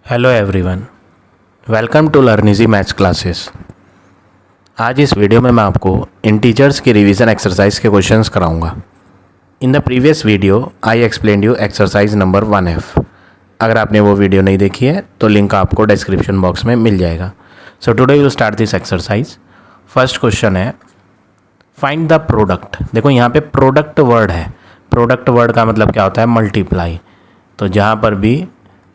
Hello everyone, welcome to learn easy maths classes. आज इस video में मैं आपको इंटीजर्स की रिवीजन एक्सरसाइज के क्वेश्चंस कराऊंगा। In the previous video I explained you exercise number 1F। अगर आपने वो वीडियो नहीं देखी है तो लिंक आपको डिस्क्रिप्शन बॉक्स में मिल जाएगा। So today we will start this exercise. First question है फाइंड द प्रोडक्ट। देखो यहाँ पे प्रोडक्ट वर्ड है। प्रोडक्ट वर्ड का मतलब क्या होता है? मल्टीप्लाई। तो जहाँ पर भी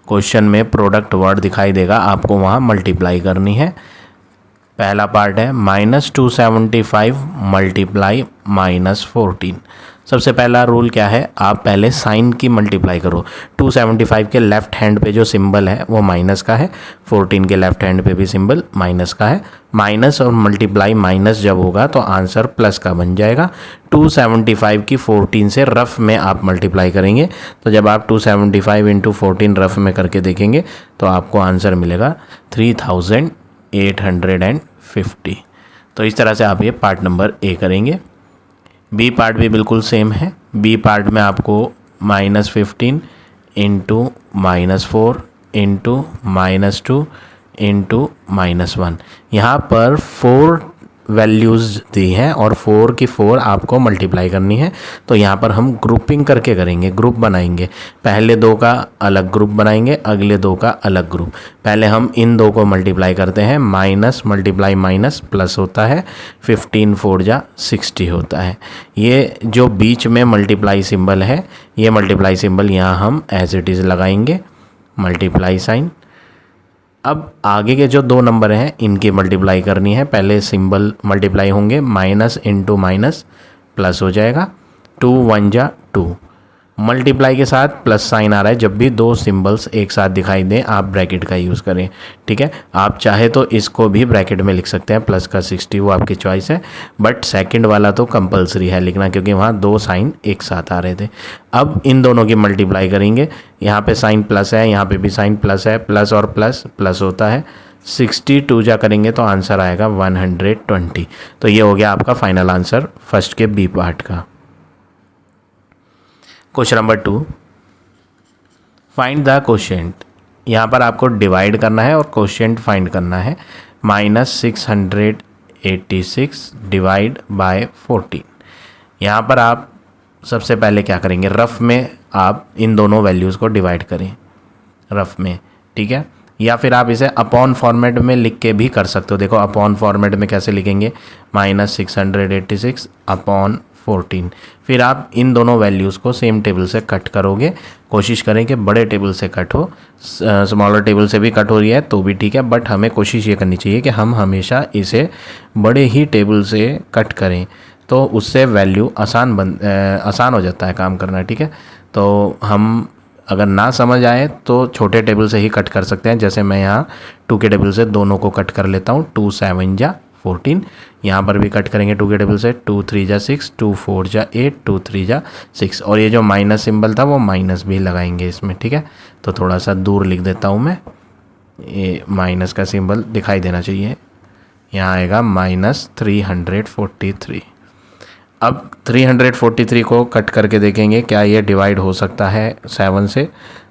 क्वेश्चन में प्रोडक्ट वर्ड दिखाई देगा आपको वहाँ मल्टीप्लाई करनी है। पहला पार्ट है -275 मल्टीप्लाई -14। सबसे पहला रूल क्या है? आप पहले साइन की मल्टीप्लाई करो। 275 के लेफ्ट हैंड पे जो सिंबल है वो माइनस का है, 14 के लेफ्ट हैंड पे भी सिंबल माइनस का है। माइनस और मल्टीप्लाई माइनस जब होगा तो आंसर प्लस का बन जाएगा। 275 की 14 से रफ में आप मल्टीप्लाई करेंगे तो जब आप 275 इंटू 14 रफ में करके देखेंगे तो आपको आंसर मिलेगा 3850। तो इस तरह से आप ये पार्ट नंबर ए करेंगे। बी पार्ट भी बिल्कुल सेम है। बी पार्ट में आपको -15 इंटू -4 इंटू -2 इंटू -1, यहाँ पर 4 वैल्यूज़ दी हैं और 4 की 4 आपको मल्टीप्लाई करनी है। तो यहाँ पर हम ग्रुपिंग करके करेंगे, ग्रुप बनाएंगे। पहले दो का अलग ग्रुप बनाएंगे, अगले दो का अलग ग्रुप। पहले हम इन दो को मल्टीप्लाई करते हैं। माइनस मल्टीप्लाई माइनस प्लस होता है, 15 4 जा 60 होता है। ये जो बीच में मल्टीप्लाई सिंबल है, ये मल्टीप्लाई सिंबल यहाँ हम एज इट इज़ लगाएंगे, मल्टीप्लाई साइन। अब आगे के जो दो नंबर हैं इनकी मल्टीप्लाई करनी है। पहले सिंबल मल्टीप्लाई होंगे, माइनस इंटू माइनस प्लस हो जाएगा, 2 1 जा 2। मल्टीप्लाई के साथ प्लस साइन आ रहा है। जब भी दो सिंबल्स एक साथ दिखाई दें आप ब्रैकेट का यूज़ करें, ठीक है। आप चाहे तो इसको भी ब्रैकेट में लिख सकते हैं, प्लस का 60, वो आपकी चॉइस है। बट सेकंड वाला तो कंपलसरी है लिखना क्योंकि वहाँ दो साइन एक साथ आ रहे थे। अब इन दोनों की मल्टीप्लाई करेंगे। यहाँ पे साइन प्लस है, यहाँ पे भी साइन प्लस है। प्लस और प्लस प्लस होता है, 62 जा करेंगे तो आंसर आएगा 120। तो ये हो गया आपका फाइनल आंसर फर्स्ट के बी पार्ट का। Question number 2, find the quotient. यहाँ पर आपको डिवाइड करना है और कोशेंट फाइंड करना है। -686 डिवाइड बाय 14। यहाँ पर आप सबसे पहले क्या करेंगे? रफ में आप इन दोनों वैल्यूज़ को डिवाइड करें रफ में, ठीक है। या फिर आप इसे अपॉन फॉर्मेट में लिख के भी कर सकते हो। देखो अपॉन फॉर्मेट में कैसे लिखेंगे? -686 अपॉन 14। फिर आप इन दोनों वैल्यूज़ को सेम टेबल से कट करोगे। कोशिश करें कि बड़े टेबल से कट हो, स्मॉलर टेबल से भी कट हो रही है तो भी ठीक है, बट हमें कोशिश ये करनी चाहिए कि हम हमेशा इसे बड़े ही टेबल से कट करें, तो उससे वैल्यू आसान हो जाता है काम करना, ठीक है। तो हम अगर ना समझ आए तो छोटे टेबल से ही कट कर सकते हैं। जैसे मैं यहाँ 2 के टेबल से दोनों को कट कर लेता हूँ। 2 7 जा 14। यहाँ पर भी कट करेंगे 2 के टेबल से। 2 3 जा 6, 2 4 जा 8, 2 3 जा 6। और ये जो माइनस सिंबल था वो माइनस भी लगाएंगे इसमें, ठीक है। तो थोड़ा सा दूर लिख देता हूँ मैं, ये माइनस का सिंबल दिखाई देना चाहिए। यहाँ आएगा -343। अब 343 को कट करके देखेंगे क्या ये डिवाइड हो सकता है 7 से।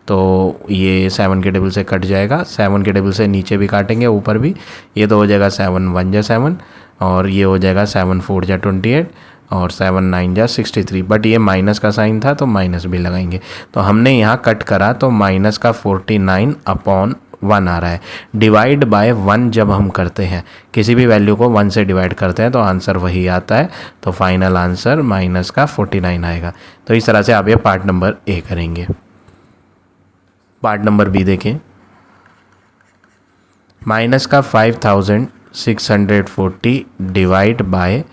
तो ये 7 के टेबल से कट जाएगा। 7 के टेबल से नीचे भी काटेंगे, ऊपर भी। ये तो हो जाएगा 7 1 जा 7 और ये हो जाएगा 7 4 जा 28 और 7 9 जा 63। बट ये माइनस का साइन था तो माइनस भी लगाएंगे। तो हमने यहाँ कट करा तो माइनस का 49 अपॉन 1 आ रहा है। डिवाइड बाय 1 जब हम करते हैं, किसी भी वैल्यू को 1 से डिवाइड करते हैं तो आंसर वही आता है। तो फाइनल आंसर माइनस का 49 आएगा। तो इस तरह से आप ये पार्ट नंबर ए करेंगे। पार्ट नंबर बी देखें। माइनस का 5640 डिवाइड बाय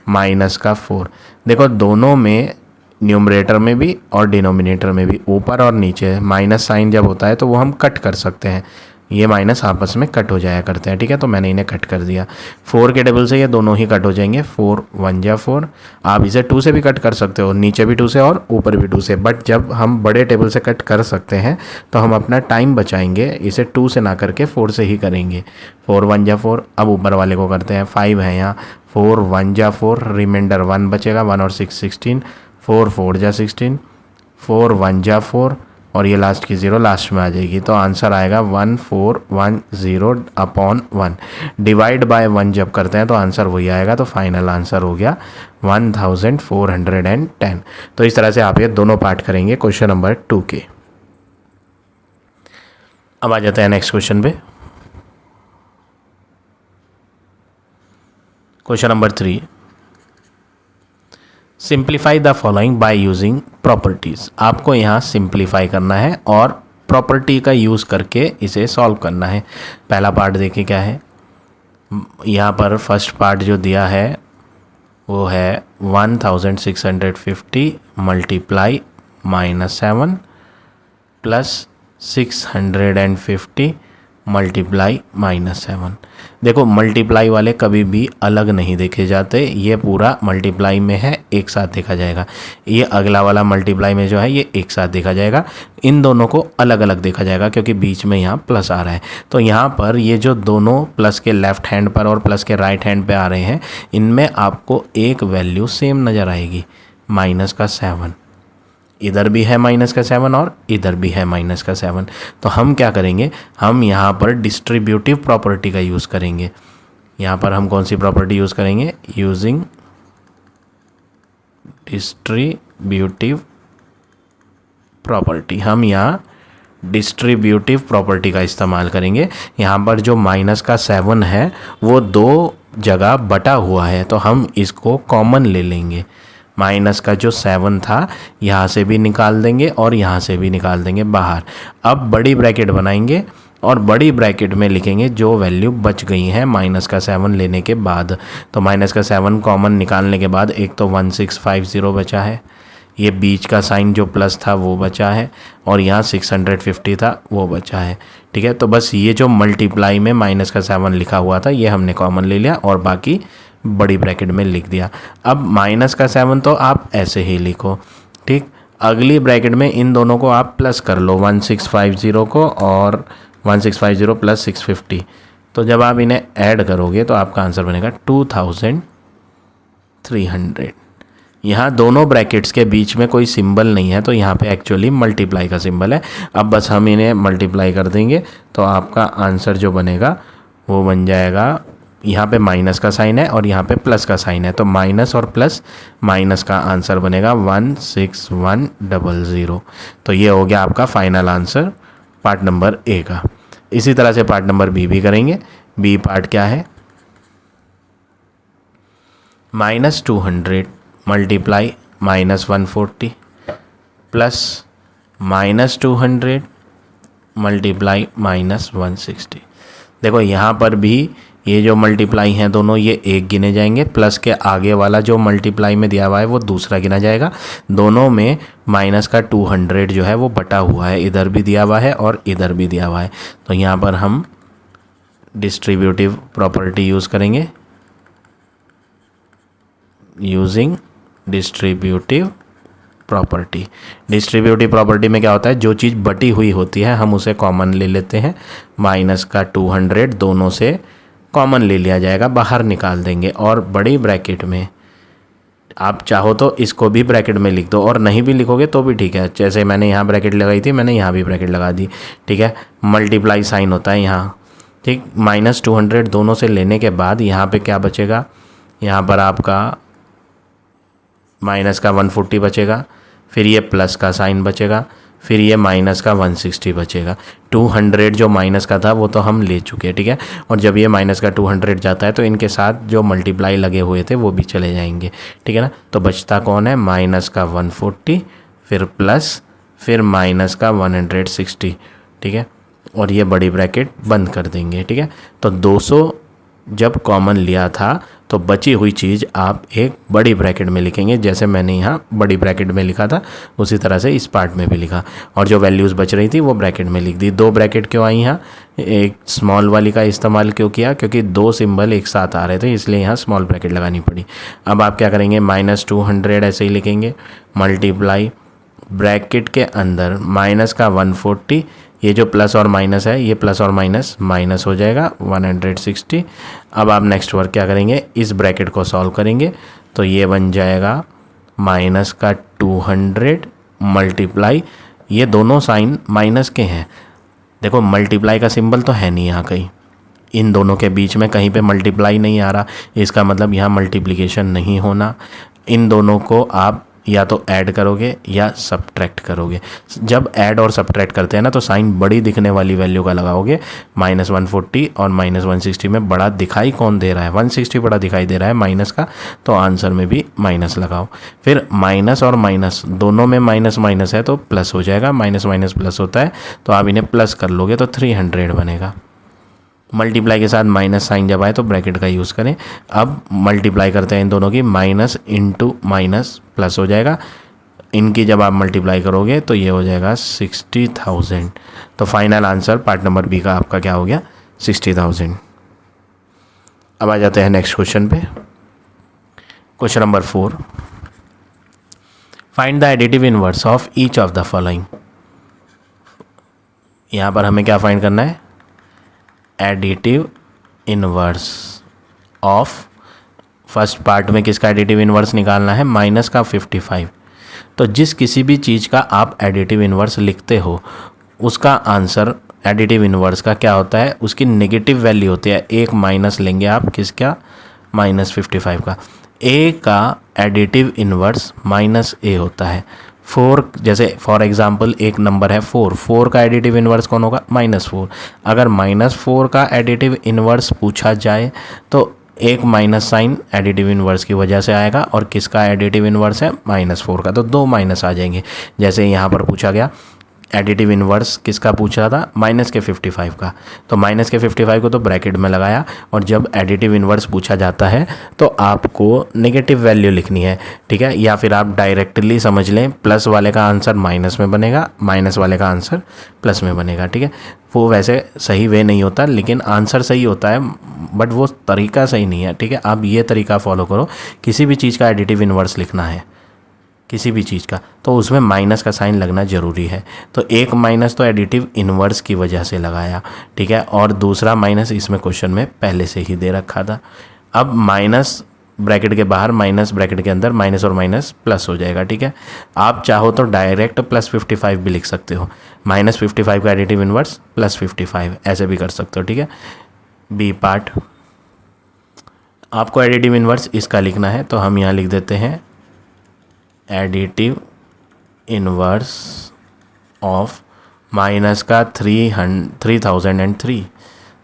माइनस का 4। देखो दोनों में, न्यूमरेटर में भी और डिनोमिनेटर में भी, ऊपर और नीचे माइनस साइन जब होता है तो वो हम कट कर सकते हैं। ये माइनस आपस में कट हो जाया करते हैं, ठीक है। तो मैंने इन्हें कट कर दिया। 4 के टेबल से ये दोनों ही कट हो जाएंगे। 4 1 जा 4। आप इसे 2 से भी कट कर सकते हो, नीचे भी 2 से और ऊपर भी 2 से। बट जब हम बड़े टेबल से कट कर सकते हैं तो हम अपना टाइम बचाएंगे, इसे 2 से ना करके 4 से ही करेंगे। 4 1 जा 4। अब ऊपर वाले को करते हैं। 5 है यहाँ, 4 1 जा 4, रिमाइंडर 1 बचेगा, 1 और 6 16। 4 4 जा 16, 4 1 जा 4 और ये लास्ट की 0 लास्ट में आ जाएगी, तो आंसर आएगा 1410 अपॉन 1। डिवाइड बाय 1 जब करते हैं तो आंसर वही आएगा, तो फाइनल आंसर हो गया 1410। तो इस तरह से आप ये दोनों पार्ट करेंगे क्वेश्चन नंबर 2 के। अब आ जाते हैं नेक्स्ट क्वेश्चन पे। Question number 3, simplify the following by using properties. आपको यहाँ सिंप्लीफाई करना है और प्रॉपर्टी का यूज़ करके इसे सॉल्व करना है। पहला पार्ट देखिए क्या है, यहाँ पर फर्स्ट पार्ट जो दिया है वो है 1650 मल्टीप्लाई -7 प्लस 650 मल्टीप्लाई -7। देखो मल्टीप्लाई वाले कभी भी अलग नहीं देखे जाते, ये पूरा मल्टीप्लाई में है एक साथ देखा जाएगा। ये अगला वाला मल्टीप्लाई में जो है ये एक साथ देखा जाएगा, इन दोनों को अलग अलग देखा जाएगा क्योंकि बीच में यहाँ प्लस आ रहा है। तो यहाँ पर ये जो दोनों प्लस के लेफ्ट हैंड पर और प्लस के राइट हैंड पे आ रहे हैं, इनमें आपको एक वैल्यू सेम नज़र आएगी, -7। इधर भी है -7 और इधर भी है -7। तो हम क्या करेंगे, हम यहाँ पर डिस्ट्रीब्यूटिव प्रॉपर्टी का यूज़ करेंगे। यहाँ पर हम कौन सी प्रॉपर्टी यूज़ करेंगे, यूजिंग डिस्ट्रीब्यूटिव प्रॉपर्टी। हम यहाँ डिस्ट्रीब्यूटिव प्रॉपर्टी का इस्तेमाल करेंगे। यहाँ पर जो -7 है वो 2 जगह बटा हुआ है, तो हम इसको कॉमन ले लेंगे। माइनस का जो 7 था यहाँ से भी निकाल देंगे और यहाँ से भी निकाल देंगे बाहर। अब बड़ी ब्रैकेट बनाएंगे और बड़ी ब्रैकेट में लिखेंगे जो वैल्यू बच गई है -7 लेने के बाद। तो -7 कॉमन निकालने के बाद एक तो 1650 बचा है, ये बीच का साइन जो प्लस था वो बचा है, और यहाँ 650 था वो बचा है। ठीक है, तो बस ये जो मल्टीप्लाई में -7 लिखा हुआ था ये हमने कॉमन ले लिया और बाकी बड़ी ब्रैकेट में लिख दिया। अब -7 तो आप ऐसे ही लिखो, ठीक। अगली ब्रैकेट में इन दोनों को आप प्लस कर लो, 1650 को और 1650 प्लस 650। तो जब आप इन्हें ऐड करोगे तो आपका आंसर बनेगा 2300। यहाँ दोनों ब्रैकेट्स के बीच में कोई सिंबल नहीं है, तो यहाँ पे एक्चुअली मल्टीप्लाई का सिंबल है। अब बस हम इन्हें मल्टीप्लाई कर देंगे तो आपका आंसर जो बनेगा वो बन जाएगा, यहाँ पे माइनस का साइन है और यहाँ पे प्लस का साइन है, तो माइनस और प्लस माइनस का आंसर बनेगा 16100। तो ये हो गया आपका final answer part number A का। इसी तरह से पार्ट नंबर बी भी करेंगे। बी पार्ट क्या है, -200 मल्टीप्लाई -140 प्लस -200 मल्टीप्लाई -160। देखो यहाँ पर भी ये जो मल्टीप्लाई हैं दोनों ये एक गिने जाएंगे, प्लस के आगे वाला जो मल्टीप्लाई में दिया हुआ है वो दूसरा गिना जाएगा। दोनों में माइनस का 200 जो है वो बटा हुआ है, इधर भी दिया हुआ है और इधर भी दिया हुआ है। तो यहाँ पर हम डिस्ट्रीब्यूटिव प्रॉपर्टी यूज़ करेंगे, using distributive property. Distributive property में क्या होता है, जो चीज़ बटी हुई होती है हम उसे कॉमन ले लेते हैं। माइनस का 200 दोनों से कॉमन ले लिया जाएगा, बाहर निकाल देंगे, और बड़ी ब्रैकेट में आप चाहो तो इसको भी ब्रैकेट में लिख दो और नहीं भी लिखोगे तो भी ठीक है। जैसे मैंने यहाँ ब्रैकेट लगाई थी, मैंने यहाँ भी ब्रैकेट लगा दी, ठीक है। मल्टीप्लाई साइन होता है यहाँ, ठीक। -200 दोनों से लेने के बाद यहाँ पे क्या बचेगा, यहाँ पर आपका माइनस का 140 बचेगा, फिर ये प्लस का साइन बचेगा, फिर ये माइनस का 160 बचेगा। 200 जो माइनस का था वो तो हम ले चुके हैं, ठीक है। और जब ये माइनस का 200 जाता है तो इनके साथ जो मल्टीप्लाई लगे हुए थे वो भी चले जाएंगे, ठीक है ना। तो बचता कौन है, माइनस का 140, फिर प्लस, फिर माइनस का 160, ठीक है। और ये बड़ी ब्रैकेट बंद कर देंगे, ठीक है। तो 200 जब कॉमन लिया था तो बची हुई चीज़ आप एक बड़ी ब्रैकेट में लिखेंगे, जैसे मैंने यहाँ बड़ी ब्रैकेट में लिखा था उसी तरह से इस पार्ट में भी लिखा, और जो वैल्यूज़ बच रही थी वो ब्रैकेट में लिख दी। 2 ब्रैकेट क्यों आई यहाँ, एक स्मॉल वाली का इस्तेमाल क्यों किया, क्योंकि 2 सिंबल एक साथ आ रहे थे इसलिए यहाँ स्मॉल ब्रैकेट लगानी पड़ी। अब आप क्या करेंगे, -200 ऐसे ही लिखेंगे, मल्टीप्लाई ब्रैकेट के अंदर माइनस का 140, ये जो प्लस और माइनस है ये प्लस और माइनस माइनस हो जाएगा 160। अब आप नेक्स्ट वर्क क्या करेंगे, इस ब्रैकेट को सॉल्व करेंगे तो ये बन जाएगा माइनस का 200 मल्टीप्लाई ये दोनों साइन माइनस के हैं। देखो मल्टीप्लाई का सिंबल तो है नहीं यहाँ कहीं, इन दोनों के बीच में कहीं पे मल्टीप्लाई नहीं आ रहा, इसका मतलब यहाँ मल्टीप्लिकेशन नहीं होना। इन दोनों को आप या तो ऐड करोगे या सब्ट्रैक्ट करोगे। जब ऐड और सब्ट्रैक्ट करते हैं ना तो साइन बड़ी दिखने वाली वैल्यू का लगाओगे। -140 और -160 में बड़ा दिखाई कौन दे रहा है? 160 बड़ा दिखाई दे रहा है माइनस का, तो आंसर में भी माइनस लगाओ। फिर माइनस और माइनस दोनों में माइनस माइनस है तो प्लस हो जाएगा, माइनस माइनस प्लस होता है, तो आप इन्हें प्लस कर लोगे तो 300 बनेगा। मल्टीप्लाई के साथ माइनस साइन जब आए तो ब्रैकेट का यूज़ करें। अब मल्टीप्लाई करते हैं इन दोनों की, माइनस इंटू माइनस प्लस हो जाएगा। इनकी जब आप मल्टीप्लाई करोगे तो ये हो जाएगा 60,000। तो final answer part number B का आपका क्या हो गया? 60,000। अब आ जाते हैं नेक्स्ट क्वेश्चन पे। Question number 4, find the additive inverse of each of the following. यहाँ पर हमें क्या फाइंड करना है? Additive inverse of, first part में किसका एडिटिव इनवर्स निकालना है? माइनस का 55। तो जिस किसी भी चीज़ का आप एडिटिव इनवर्स लिखते हो उसका आंसर एडिटिव इनवर्स का क्या होता है? उसकी नेगेटिव वैल्यू होती है। एक माइनस लेंगे आप किसका? -55 का। ए का एडिटिव इनवर्स -a होता है। 4, जैसे फॉर एग्जांपल एक नंबर है 4 का एडिटिव इनवर्स कौन होगा? -4। अगर -4 का एडिटिव इनवर्स पूछा जाए तो एक माइनस साइन एडिटिव इनवर्स की वजह से आएगा, और किसका एडिटिव इनवर्स है? -4 का, तो 2 माइनस आ जाएंगे। जैसे यहाँ पर पूछा गया एडिटिव इनवर्स किसका पूछ रहा था? -55 का, तो -55 को तो ब्रैकेट में लगाया, और जब एडिटिव इनवर्स पूछा जाता है तो आपको नेगेटिव वैल्यू लिखनी है, ठीक है। या फिर आप डायरेक्टली समझ लें, प्लस वाले का आंसर माइनस में बनेगा, माइनस वाले का आंसर प्लस में बनेगा, ठीक है। वो वैसे सही वे नहीं होता, लेकिन आंसर सही होता है, बट वो तरीका सही नहीं है, ठीक है। आप ये तरीका फॉलो करो, किसी भी चीज़ का एडिटिव इनवर्स लिखना है, किसी भी चीज़ का, तो उसमें माइनस का साइन लगना ज़रूरी है। तो एक माइनस तो एडिटिव इनवर्स की वजह से लगाया, ठीक है, और दूसरा माइनस इसमें क्वेश्चन में पहले से ही दे रखा था। अब माइनस ब्रैकेट के बाहर, माइनस ब्रैकेट के अंदर, माइनस और माइनस प्लस हो जाएगा, ठीक है। आप चाहो तो डायरेक्ट +55 भी लिख सकते हो, -55 का एडिटिव इनवर्स +55 ऐसे भी कर सकते हो, ठीक है। बी पार्ट, आपको एडिटिव इनवर्स इसका लिखना है, तो हम यहाँ लिख देते हैं एडिटिव इनवर्स ऑफ माइनस का 3003।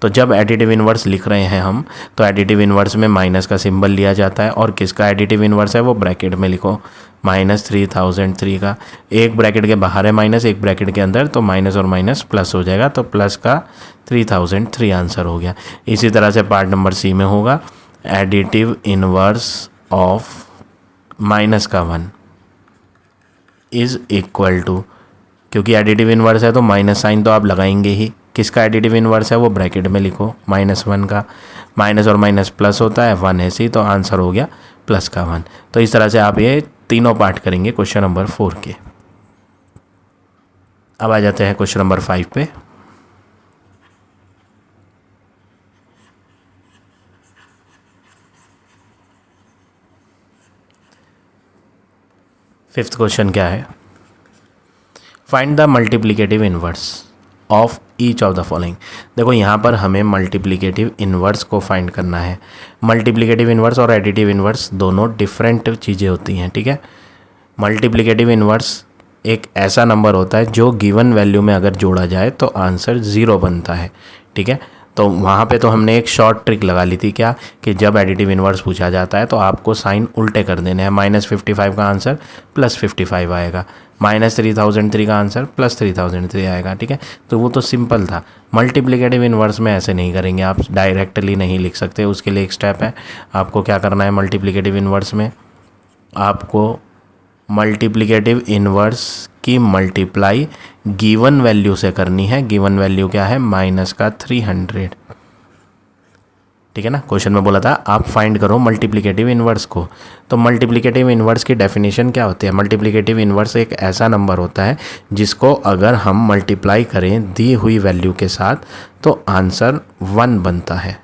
तो जब एडिटिव इनवर्स लिख रहे हैं हम, तो एडिटिव इनवर्स में माइनस का सिंबल लिया जाता है, और किसका एडिटिव इनवर्स है वो ब्रैकेट में लिखो, -3003 का। एक ब्रैकेट के बाहर है माइनस, एक ब्रैकेट के अंदर, तो माइनस और माइनस प्लस हो जाएगा, तो प्लस का 3003 आंसर हो गया। इसी तरह से पार्ट नंबर सी में होगा एडिटिव इनवर्स ऑफ माइनस का 1 इज़ इक्वल टू, क्योंकि एडिटिव इनवर्स है तो माइनस साइन तो आप लगाएंगे ही, किसका एडिटिव इनवर्स है वो ब्रैकेट में लिखो, -1 का, माइनस और माइनस प्लस होता है, 1 ऐसे ही, तो आंसर हो गया प्लस का 1। तो इस तरह से आप ये तीनों पार्ट करेंगे क्वेश्चन नंबर 4 के। अब आ जाते हैं क्वेश्चन नंबर 5 पे। फिफ्थ क्वेश्चन क्या है? Find the multiplicative inverse of each of the following. देखो यहाँ पर हमें मल्टीप्लिकेटिव इनवर्स को फाइंड करना है। मल्टीप्लिकेटिव इनवर्स और एडिटिव इनवर्स दोनों डिफरेंट चीज़ें होती हैं, ठीक है। मल्टीप्लिकेटिव इनवर्स एक ऐसा नंबर होता है जो गिवन वैल्यू में अगर जोड़ा जाए तो आंसर 0 बनता है, ठीक है। तो वहाँ पे तो हमने एक शॉर्ट ट्रिक लगा ली थी, क्या कि जब एडिटिव इनवर्स पूछा जाता है तो आपको साइन उल्टे कर देने हैं। -55 का आंसर +55 आएगा, -3003 का आंसर +3003 आएगा, ठीक है। तो वो तो सिंपल था। मल्टीप्लिकेटिव इनवर्स में ऐसे नहीं करेंगे, आप डायरेक्टली नहीं लिख सकते, उसके लिए एक स्टेप है। आपको क्या करना है मल्टीप्लिकेटिव इनवर्स में? आपको मल्टीप्लिकेटिव इनवर्स की मल्टीप्लाई गिवन वैल्यू से करनी है। गिवन वैल्यू क्या है? -300, ठीक है ना। क्वेश्चन में बोला था आप फाइंड करो मल्टीप्लिकेटिव इनवर्स को। तो मल्टीप्लिकेटिव इनवर्स की डेफिनेशन क्या होती है? मल्टीप्लिकेटिव इनवर्स एक ऐसा नंबर होता है जिसको अगर हम मल्टीप्लाई करें दी हुई वैल्यू के साथ तो आंसर 1 बनता है।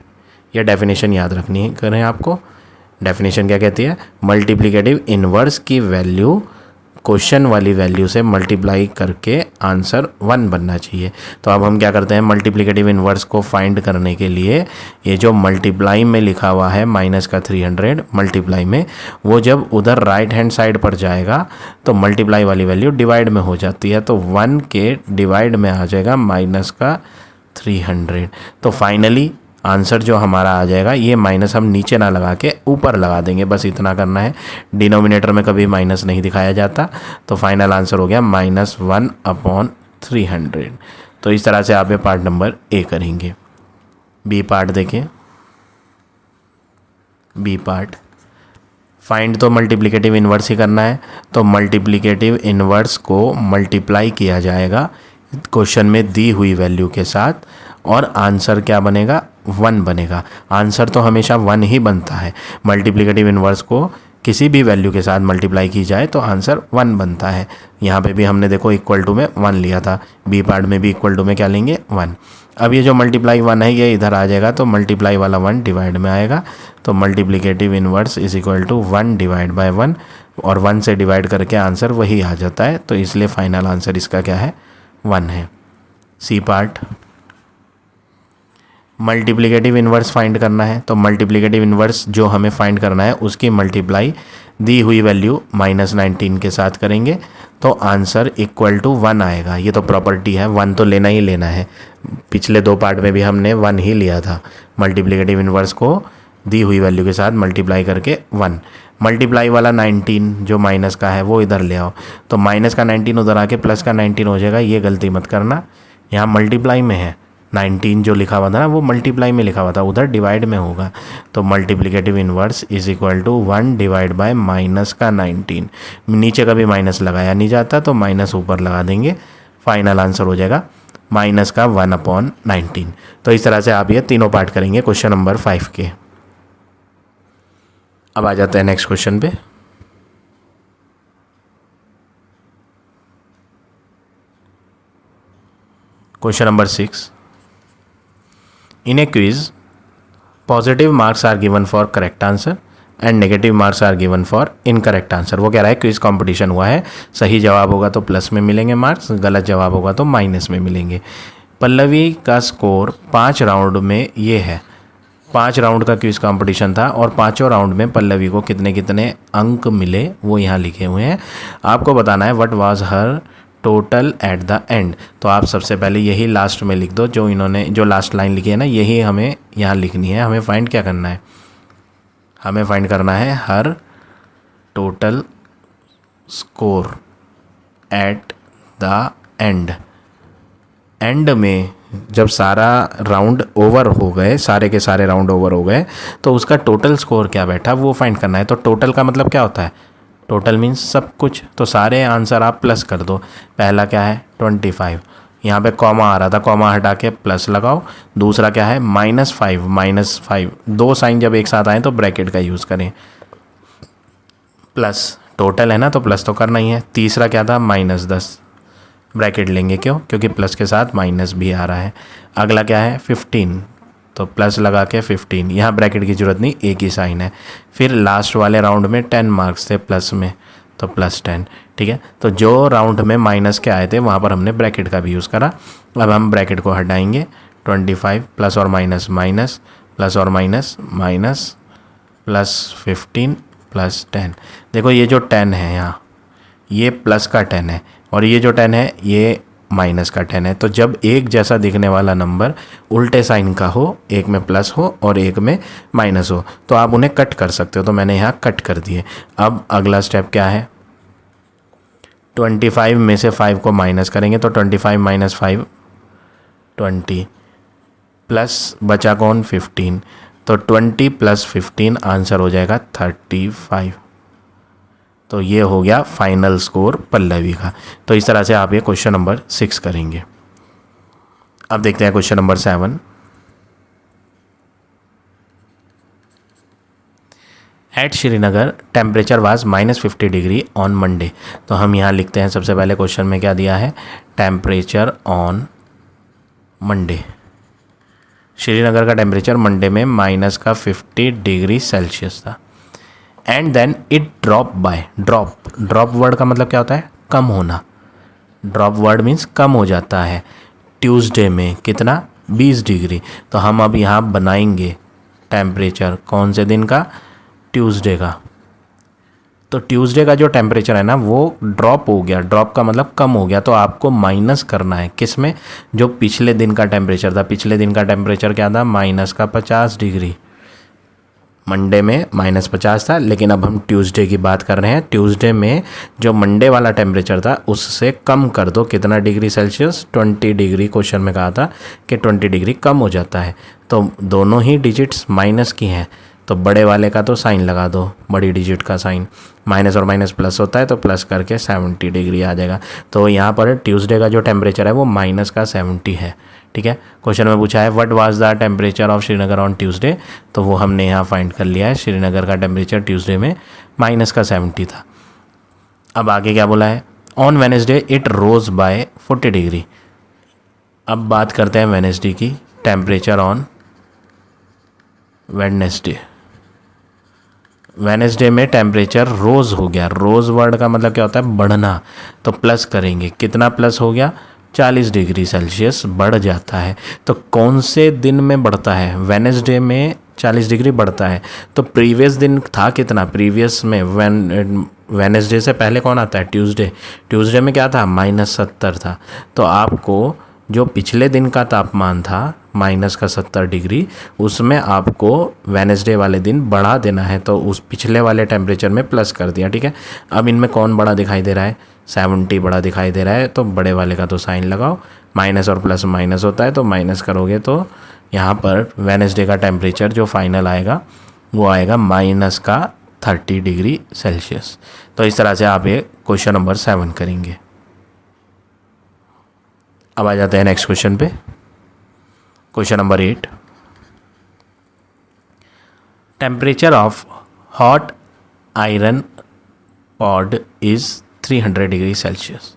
यह डेफिनेशन याद रखनी करें आपको। डेफिनेशन क्या कहती है? मल्टीप्लिकेटिव इनवर्स की वैल्यू क्वेश्चन वाली वैल्यू से मल्टीप्लाई करके आंसर 1 बनना चाहिए। तो अब हम क्या करते हैं, मल्टीप्लिकेटिव इन्वर्स को फाइंड करने के लिए ये जो मल्टीप्लाई में लिखा हुआ है माइनस का 300 मल्टीप्लाई में, वो जब उधर राइट हैंड साइड पर जाएगा तो मल्टीप्लाई वाली वैल्यू डिवाइड में हो जाती है, तो 1 के डिवाइड में आ जाएगा माइनस का 300। तो फाइनली आंसर जो हमारा आ जाएगा, ये माइनस हम नीचे ना लगा के ऊपर लगा देंगे, बस इतना करना है। डिनोमिनेटर में कभी माइनस नहीं दिखाया जाता। तो फाइनल आंसर हो गया -1/300। तो इस तरह से आप ये पार्ट नंबर ए करेंगे। बी पार्ट देखें। बी पार्ट फाइंड तो मल्टीप्लिकेटिव इन्वर्स ही करना है, तो मल्टीप्लिकेटिव इन्वर्स को मल्टीप्लाई किया जाएगा क्वेश्चन में दी हुई वैल्यू के साथ, और आंसर क्या बनेगा, 1 बनेगा। आंसर तो हमेशा 1 ही बनता है। मल्टीप्लिकेटिव इन्वर्स को किसी भी वैल्यू के साथ मल्टीप्लाई की जाए तो आंसर 1 बनता है। यहाँ पे भी हमने देखो इक्वल टू में 1 लिया था, बी पार्ट में भी इक्वल टू में क्या लेंगे, 1। अब ये जो मल्टीप्लाई 1 है ये इधर आ जाएगा, तो मल्टीप्लाई वाला 1 डिवाइड में आएगा, तो multiplicative inverse is equal to 1 divide by 1, और 1 से डिवाइड करके आंसर वही आ जाता है। तो इसलिए फाइनल आंसर इसका क्या है, 1 है। C part multiplicative inverse find करना है, तो मल्टीप्लिकेटिव इन्वर्स जो हमें फाइंड करना है उसकी मल्टीप्लाई दी हुई वैल्यू -19 के साथ करेंगे, तो आंसर इक्वल टू 1 आएगा। ये तो प्रॉपर्टी है, 1 तो लेना ही लेना है। पिछले 2 पार्ट में भी हमने 1 ही लिया था। मल्टीप्लिकेटिव इन्वर्स को दी हुई वैल्यू के साथ मल्टीप्लाई करके 1। मल्टीप्लाई वाला 19 जो माइनस का है वो इधर ले आओ, तो माइनस का 19 उधर आके प्लस का 19 हो जाएगा। ये गलती मत करना, यहाँ मल्टीप्लाई में है, 19 जो लिखा हुआ था ना वो मल्टीप्लाई में लिखा हुआ था, उधर डिवाइड में होगा। तो multiplicative inverse is equal to 1 divide by minus का 19। नीचे का भी माइनस लगाया नहीं जाता, तो माइनस ऊपर लगा देंगे। फाइनल आंसर हो जाएगा माइनस का 1/19। तो इस तरह से आप ये तीनों पार्ट करेंगे क्वेश्चन नंबर 5 के। अब आ जाते हैं नेक्स्ट क्वेश्चन पे। Question number 6। In a quiz, positive marks are given for correct answer and negative marks are given for incorrect answer। वो कह रहा है क्विज कंपटीशन हुआ है, सही जवाब होगा तो प्लस में मिलेंगे मार्क्स, गलत जवाब होगा तो माइनस में मिलेंगे। पल्लवी का स्कोर 5 राउंड में ये है। 5 राउंड का क्विज कंपटीशन था और 5 राउंड में पल्लवी को कितने कितने अंक मिले वो यहाँ लिखे हुए हैं। आपको बताना है what was her total eight the and. तो आप सबसे पहले यही लास्ट में लिख दो, जो इन्होंने जो लास्ट लाइन लिखी है ना, यही हमें यहाँ लिखनी है। हमें फाइंड क्या करना है, हमें फाइंड करना है हर total score at the end. End में जब सारा राउंड ओवर हो गए, सारे के सारे राउंड ओवर हो गए, तो उसका टोटल स्कोर क्या बैठा वो फाइंड करना है। तो टोटल का मतलब क्या होता है, टोटल मीन्स सब कुछ। तो सारे आंसर आप प्लस कर दो। पहला क्या है 25, यहाँ पे कॉमा आ रहा था, कॉमा हटा के प्लस लगाओ। दूसरा क्या है -5, दो साइन जब एक साथ आए तो ब्रैकेट का यूज़ करें। प्लस टोटल है ना तो प्लस तो करना ही है। तीसरा क्या था -10, ब्रैकेट लेंगे क्यों, क्योंकि प्लस के साथ माइनस भी आ रहा है। अगला क्या है 15, तो प्लस लगा के 15, यहाँ ब्रैकेट की ज़रूरत नहीं, एक ही साइन है। फिर लास्ट वाले राउंड में 10 मार्क्स थे प्लस में, तो +10। ठीक है, तो जो राउंड में माइनस के आए थे वहाँ पर हमने ब्रैकेट का भी यूज़ करा। अब हम ब्रैकेट को हटाएंगे, 25 प्लस और माइनस माइनस, प्लस और माइनस माइनस, +15 +10। देखो ये जो 10 है यहाँ, ये प्लस का 10 है, और ये जो 10 है ये माइनस का 10 है। तो जब एक जैसा दिखने वाला नंबर उल्टे साइन का हो, एक में प्लस हो और एक में माइनस हो, तो आप उन्हें कट कर सकते हो। तो मैंने यहाँ कट कर दिए। अब अगला स्टेप क्या है, 25 में से 5 को माइनस करेंगे, तो 25 - 5 20, प्लस बचा कौन 15, तो 20 + 15 आंसर हो जाएगा 35। तो ये हो गया फाइनल स्कोर पल्लवी का। तो इस तरह से आप ये क्वेश्चन नंबर 6 करेंगे। अब देखते हैं question number 7। At Srinagar temperature was -50 degree on Monday. तो हम यहाँ लिखते हैं सबसे पहले क्वेश्चन में क्या दिया है, टेम्परेचर ऑन मंडे। श्रीनगर का टेम्परेचर मंडे में -50 डिग्री सेल्सियस था। And then it drop by, drop word का मतलब क्या होता है, कम होना। ड्रॉप वर्ड मीन्स कम हो जाता है। ट्यूसडे में कितना, 20 डिग्री। तो हम अब यहाँ बनाएंगे टेम्परेचर कौन से दिन का, ट्यूसडे का। तो ट्यूसडे का जो टेम्परेचर है ना वो ड्रॉप हो गया, ड्रॉप का मतलब कम हो गया, तो आपको माइनस करना है किस में, जो पिछले दिन का टेम्परेचर था। पिछले दिन का टेम्परेचर क्या था, -50 डिग्री। मंडे में -50 था, लेकिन अब हम ट्यूसडे की बात कर रहे हैं। ट्यूसडे में जो मंडे वाला टेम्परेचर था उससे कम कर दो, कितना डिग्री सेल्सियस, 20 डिग्री। क्वेश्चन में कहा था कि 20 डिग्री कम हो जाता है। तो दोनों ही डिजिट्स माइनस की हैं, तो बड़े वाले का तो साइन लगा दो, बड़ी डिजिट का साइन। माइनस और माइनस प्लस होता है, तो प्लस करके 70 डिग्री आ जाएगा। तो यहाँ पर ट्यूसडे का जो टेम्परेचर है वो -70 है। ठीक है, क्वेश्चन में पूछा है what was the temperature of Srinagar on Tuesday, तो वो हमने यहाँ फाइंड कर लिया है। श्रीनगर का टेम्परेचर ट्यूसडे में -70 था। अब आगे क्या बोला है, on Wednesday it rose by 40 degree. अब बात करते हैं वेडनेसडे की, टेम्परेचर ऑन वेडनेसडे। वेडनेसडे में टेम्परेचर रोज़ हो गया। रोज़ वर्ड का मतलब क्या होता है, बढ़ना। तो प्लस करेंगे, कितना प्लस हो गया, 40 डिग्री सेल्सियस बढ़ जाता है। तो कौन से दिन में बढ़ता है, वेडनेसडे में 40 डिग्री बढ़ता है। तो प्रीवियस दिन था कितना, प्रीवियस में वेडनेसडे से पहले कौन आता है, ट्यूसडे। ट्यूसडे में क्या था, -70 था। तो आपको जो पिछले दिन का तापमान था -70 डिग्री, उसमें आपको वेडनेसडे वाले दिन बढ़ा देना है। तो उस पिछले वाले टेम्परेचर में प्लस कर दिया। ठीक है, अब इनमें कौन बड़ा दिखाई दे रहा है, 70 बड़ा दिखाई दे रहा है। तो बड़े वाले का तो साइन लगाओ, माइनस और प्लस माइनस होता है, तो माइनस करोगे तो यहाँ पर वेडनेसडे का टेम्परेचर जो फाइनल आएगा वो आएगा -30 डिग्री सेल्सियस। तो इस तरह से आप ये क्वेश्चन नंबर 7 करेंगे। अब आ जाते हैं नेक्स्ट क्वेश्चन पे, question number 8। Temperature of hot iron pod is 300 degree Celsius.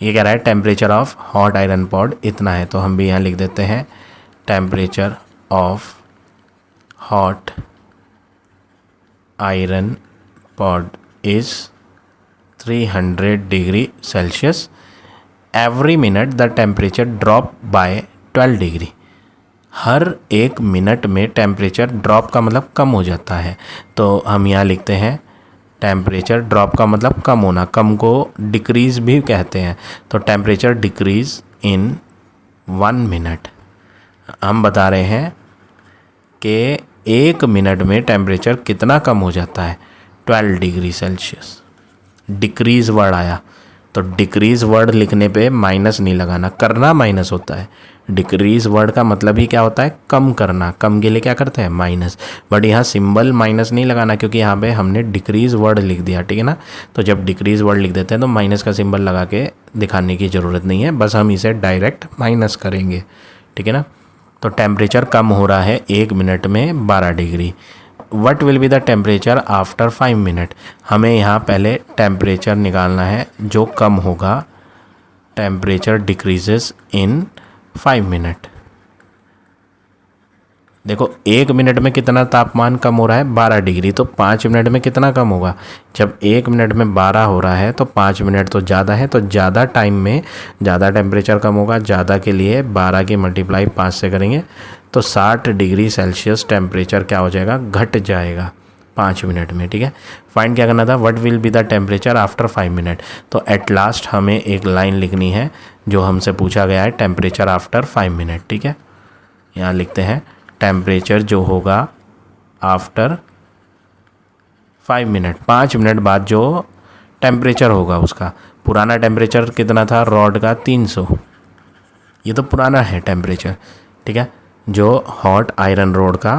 ये कह रहा है temperature of hot iron pod इतना है। तो हम भी यहाँ लिख देते हैं temperature of hot iron pod is 300 degree Celsius. Every minute the temperature drop by 12 degree. हर एक मिनट में टेम्परेचर ड्रॉप का मतलब कम हो जाता है। तो हम यहाँ लिखते हैं टेम्परेचर ड्रॉप का मतलब कम होना, कम को डिक्रीज़ भी कहते हैं। तो टेम्परेचर डिक्रीज़ इन 1 मिनट। हम बता रहे हैं कि 1 मिनट में टेम्परेचर कितना कम हो जाता है, 12 डिग्री सेल्सियस। डिक्रीज़ वर्ड आया, तो डिक्रीज़ वर्ड लिखने पे माइनस नहीं लगाना, करना माइनस होता है। डिक्रीज़ वर्ड का मतलब ही क्या होता है, कम करना। कम के लिए क्या करते हैं, माइनस। बट यहाँ सिंबल माइनस नहीं लगाना, क्योंकि यहाँ पे हमने डिक्रीज़ वर्ड लिख दिया। ठीक है ना, तो जब डिक्रीज़ वर्ड लिख देते हैं तो माइनस का सिंबल लगा के दिखाने की ज़रूरत नहीं है, बस हम इसे डायरेक्ट माइनस करेंगे। ठीक है ना, तो टेम्परेचर कम हो रहा है 1 मिनट में 12 degree. What will be the temperature after 5 minute. हमें यहाँ पहले टेम्परेचर निकालना है जो कम होगा। टेम्परेचर डिक्रीजेस इन 5 मिनट। देखो 1 मिनट में कितना तापमान कम हो रहा है, 12 डिग्री। तो 5 मिनट में कितना कम होगा, जब 1 मिनट में 12 हो रहा है तो 5 मिनट तो ज़्यादा है, तो ज़्यादा टाइम में ज़्यादा टेम्परेचर कम होगा। ज़्यादा के लिए 12 की मल्टीप्लाई 5 से करेंगे तो 60 डिग्री सेल्सियस टेम्परेचर क्या हो जाएगा, घट जाएगा 5 मिनट में। ठीक है, फाइंड क्या करना था, what will be the temperature after 5 minute. तो एट लास्ट हमें एक लाइन लिखनी है जो हमसे पूछा गया है, टेम्परेचर आफ्टर 5 मिनट। ठीक है, यहाँ लिखते हैं टेम्परेचर जो होगा आफ्टर 5 मिनट, 5 मिनट बाद जो टेम्परेचर होगा उसका। पुराना टेम्परेचर कितना था रॉड का, 300। ये तो पुराना है टेम्परेचर। ठीक है, जो हॉट आयरन रोड का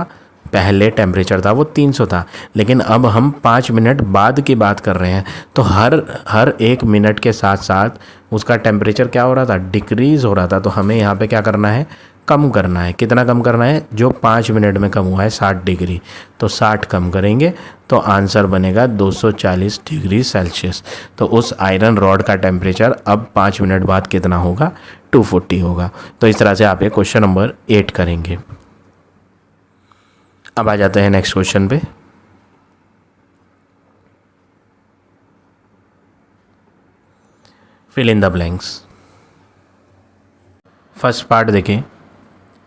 पहले टेम्परेचर था वो 300 था, लेकिन अब हम 5 मिनट बाद की बात कर रहे हैं। तो हर 1 मिनट के साथ साथ उसका टेम्परेचर क्या हो रहा था, डिक्रीज़ हो रहा था। तो हमें यहाँ पे क्या करना है, कम करना है। कितना कम करना है, जो 5 मिनट में कम हुआ है 60 डिग्री, तो 60 कम करेंगे तो आंसर बनेगा 240 डिग्री सेल्सियस। तो उस आयरन रॉड का टेम्परेचर अब 5 मिनट बाद कितना होगा, 240 होगा। तो इस तरह से आप ये क्वेश्चन नंबर 8 करेंगे। अब आ जाते हैं नेक्स्ट क्वेश्चन पे, fill in the blanks. First part देखें,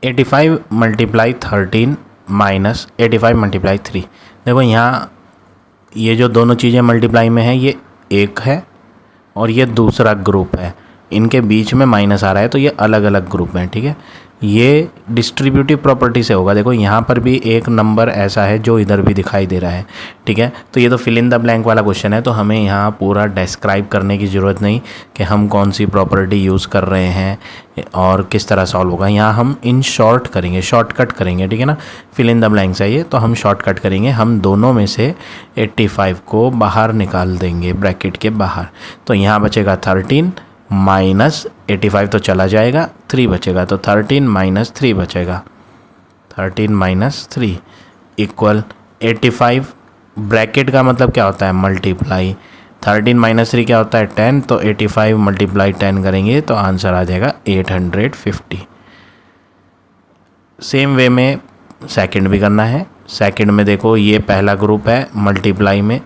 85 मल्टीप्लाई 13 माइनस 85 मल्टीप्लाई 3। देखो यहाँ ये जो दोनों चीज़ें मल्टीप्लाई में है ये एक है और ये दूसरा ग्रुप है, इनके बीच में माइनस आ रहा है तो ये अलग अलग ग्रुप हैं, ठीक है। ये डिस्ट्रीब्यूटिव प्रॉपर्टी से होगा। देखो यहाँ पर भी एक नंबर ऐसा है जो इधर भी दिखाई दे रहा है, ठीक है। तो ये तो फिल इन द ब्लैंक वाला क्वेश्चन है, तो हमें यहाँ पूरा डिस्क्राइब करने की ज़रूरत नहीं कि हम कौन सी प्रॉपर्टी यूज़ कर रहे हैं और किस तरह सॉल्व होगा। यहाँ हम इन शॉर्ट करेंगे, शॉर्टकट करेंगे, ठीक है ना। फिल इन द ब्लैंक चाहिए तो हम शॉर्टकट करेंगे। हम दोनों में से 85 को बाहर निकाल देंगे, ब्रैकेट के बाहर। तो यहाँ बचेगा 13 माइनस 85 तो चला जाएगा, 3 बचेगा, तो 13 माइनस 3 बचेगा, 13 माइनस 3 इक्वल 85। ब्रैकेट का मतलब क्या होता है, मल्टीप्लाई। 13 माइनस 3 क्या होता है, 10, तो 85 मल्टीप्लाई 10 करेंगे तो आंसर आ जाएगा 850। सेम वे में सेकंड भी करना है। सेकंड में देखो ये पहला ग्रुप है मल्टीप्लाई में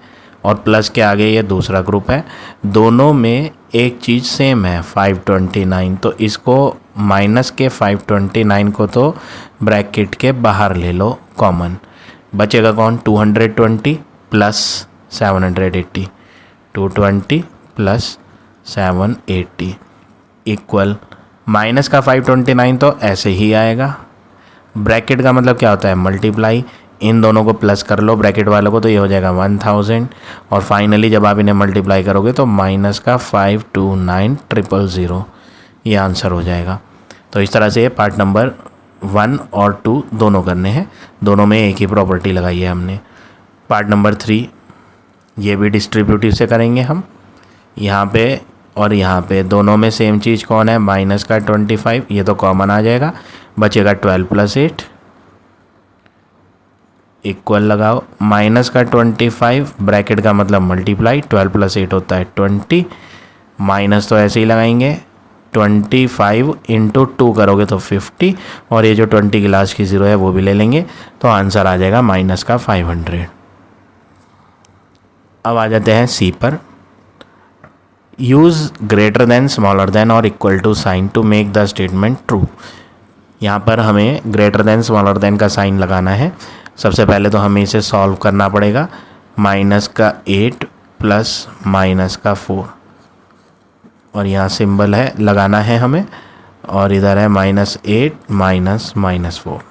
और प्लस के आगे ये दूसरा ग्रुप है, दोनों में एक चीज़ सेम है 529, तो इसको माइनस के 529 को तो ब्रैकेट के बाहर ले लो कॉमन। बचेगा कौन, 220 प्लस 780, 220 प्लस 780 इक्वल माइनस का 529 तो ऐसे ही आएगा। ब्रैकेट का मतलब क्या होता है, मल्टीप्लाई। इन दोनों को प्लस कर लो ब्रैकेट वालों को तो ये हो जाएगा 1000 और फाइनली जब आप इन्हें मल्टीप्लाई करोगे तो माइनस का 529000, ये आंसर हो जाएगा। तो इस तरह से ये पार्ट नंबर 1 और 2 दोनों करने हैं, दोनों में एक ही प्रॉपर्टी लगाई है हमने। पार्ट नंबर 3 ये भी डिस्ट्रीब्यूटिव से करेंगे हम। यहाँ पे और यहाँ पे दोनों में सेम चीज़ कौन है, माइनस का 25, ये तो कॉमन आ जाएगा, बचेगा 12 प्लस 8 इक्वल लगाओ माइनस का 25, ब्रैकेट का मतलब मल्टीप्लाई, 12 प्लस 8 होता है 20, माइनस तो ऐसे ही लगाएंगे, 25 इंटू 2 करोगे तो 50 और ये जो 20 की लास्ट की ज़ीरो है वो भी ले लेंगे तो आंसर आ जाएगा माइनस का 500। अब आ जाते हैं सी पर। Use greater than, smaller than और equal to sign to make the statement true. यहाँ पर हमें ग्रेटर देन स्मॉलर देन का साइन लगाना है। सबसे पहले तो हमें इसे सॉल्व करना पड़ेगा। माइनस का 8 प्लस माइनस का 4 और यहाँ सिंबल है लगाना है हमें और इधर है -8 माइनस -4।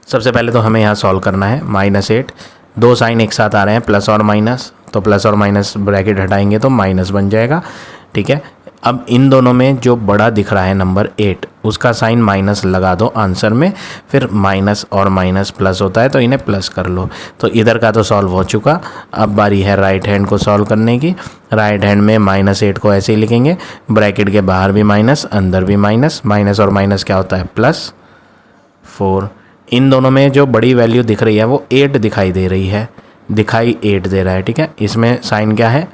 सबसे पहले तो हमें यहाँ सॉल्व करना है। -8, दो साइन एक साथ आ रहे हैं प्लस और माइनस, तो प्लस और माइनस ब्रैकेट हटाएंगे तो माइनस बन जाएगा, ठीक है। अब इन दोनों में जो बड़ा दिख रहा है नंबर 8 उसका साइन माइनस लगा दो आंसर में, फिर माइनस और माइनस प्लस होता है तो इन्हें प्लस कर लो। तो इधर का तो सॉल्व हो चुका, अब बारी है राइट हैंड को सॉल्व करने की। राइट हैंड में -8 को ऐसे ही लिखेंगे, ब्रैकेट के बाहर भी माइनस अंदर भी माइनस, माइनस और माइनस क्या होता है +4। इन दोनों में जो बड़ी वैल्यू दिख रही है वो 8 दिखाई दे रही है, दिखाई 8 दे रहा है, ठीक है। इसमें साइन क्या है,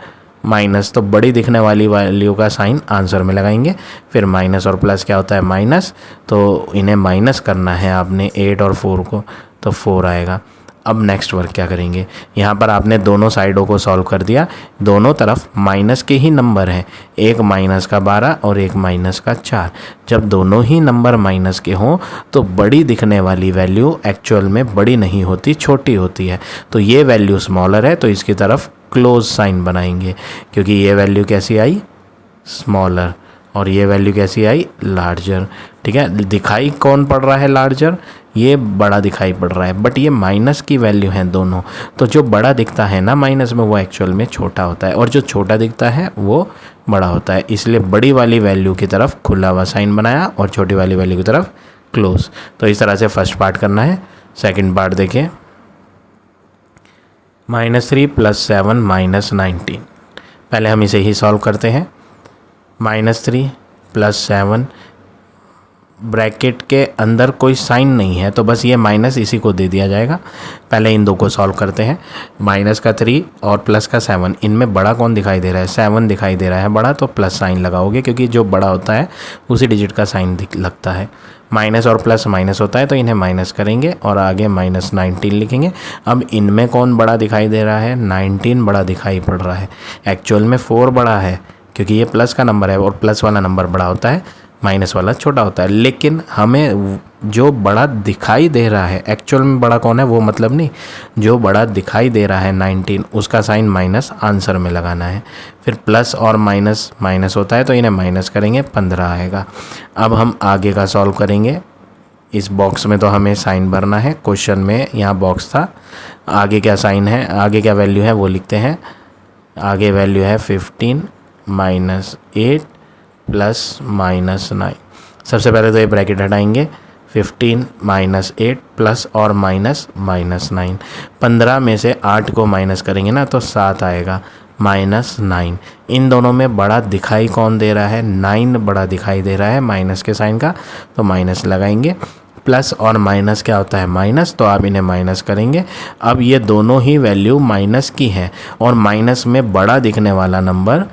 माइनस, तो बड़ी दिखने वाली वैल्यू का साइन आंसर में लगाएंगे। फिर माइनस और प्लस क्या होता है माइनस, तो इन्हें माइनस करना है आपने 8 और 4 को, तो 4 आएगा। अब नेक्स्ट वर्क क्या करेंगे, यहाँ पर आपने दोनों साइडों को सॉल्व कर दिया, दोनों तरफ माइनस के ही नंबर हैं, एक माइनस का 12 और एक माइनस का 4। जब दोनों ही नंबर माइनस के हों तो बड़ी दिखने वाली वैल्यू एक्चुअल में बड़ी नहीं होती, छोटी होती है। तो ये वैल्यू स्मॉलर है तो इसकी तरफ क्लोज साइन बनाएंगे, क्योंकि ये वैल्यू कैसी आई, स्मॉलर, और ये वैल्यू कैसी आई, लार्जर, ठीक है। दिखाई कौन पड़ रहा है लार्जर, ये बड़ा दिखाई पड़ रहा है, बट ये माइनस की वैल्यू हैं दोनों, तो जो बड़ा दिखता है ना माइनस में वो एक्चुअल में छोटा होता है और जो छोटा दिखता है वो बड़ा होता है। इसलिए बड़ी वाली वैल्यू की तरफ खुला हुआ साइन बनाया और छोटी वाली वैल्यू की तरफ क्लोज। तो इस तरह से फर्स्ट पार्ट करना है। सेकेंड पार्ट देखिए, -3 + 7 -19। पहले हम इसे ही सॉल्व करते हैं। -3 + 7, ब्रैकेट के अंदर कोई साइन नहीं है तो बस ये माइनस इसी को दे दिया जाएगा। पहले इन दो को सॉल्व करते हैं। माइनस का 3 और प्लस का 7, इनमें बड़ा कौन दिखाई दे रहा है, 7 दिखाई दे रहा है बड़ा, तो प्लस साइन लगाओगे क्योंकि जो बड़ा होता है उसी डिजिट का साइन लगता है। माइनस और प्लस माइनस होता है तो इन्हें माइनस करेंगे और आगे -19 लिखेंगे। अब इनमें कौन बड़ा दिखाई दे रहा है, 19 बड़ा दिखाई पड़ रहा है। एक्चुअल में 4 बड़ा है क्योंकि ये प्लस का नंबर है और प्लस वाला नंबर बड़ा होता है, माइनस वाला छोटा होता है। लेकिन हमें जो बड़ा दिखाई दे रहा है, एक्चुअल में बड़ा कौन है वो मतलब नहीं, जो बड़ा दिखाई दे रहा है 19, उसका साइन माइनस आंसर में लगाना है। फिर प्लस और माइनस माइनस होता है तो इन्हें माइनस करेंगे, 15 आएगा। अब हम आगे का सॉल्व करेंगे। इस बॉक्स में तो हमें साइन भरना है, क्वेश्चन में यहाँ बॉक्स था। आगे क्या साइन है, आगे क्या वैल्यू है वो लिखते हैं। आगे वैल्यू है 15 माइनस 8 प्लस माइनस 9। सबसे पहले तो ये ब्रैकेट हटाएंगे, 15 माइनस 8 प्लस और माइनस माइनस 9। 15 में से 8 को माइनस करेंगे ना तो 7 आएगा, माइनस 9। इन दोनों में बड़ा दिखाई कौन दे रहा है, 9 बड़ा दिखाई दे रहा है माइनस के साइन का, तो माइनस लगाएंगे। प्लस और माइनस क्या होता है, माइनस, तो आप इन्हें माइनस करेंगे। अब ये दोनों ही वैल्यू माइनस की है और माइनस में बड़ा दिखने वाला नंबर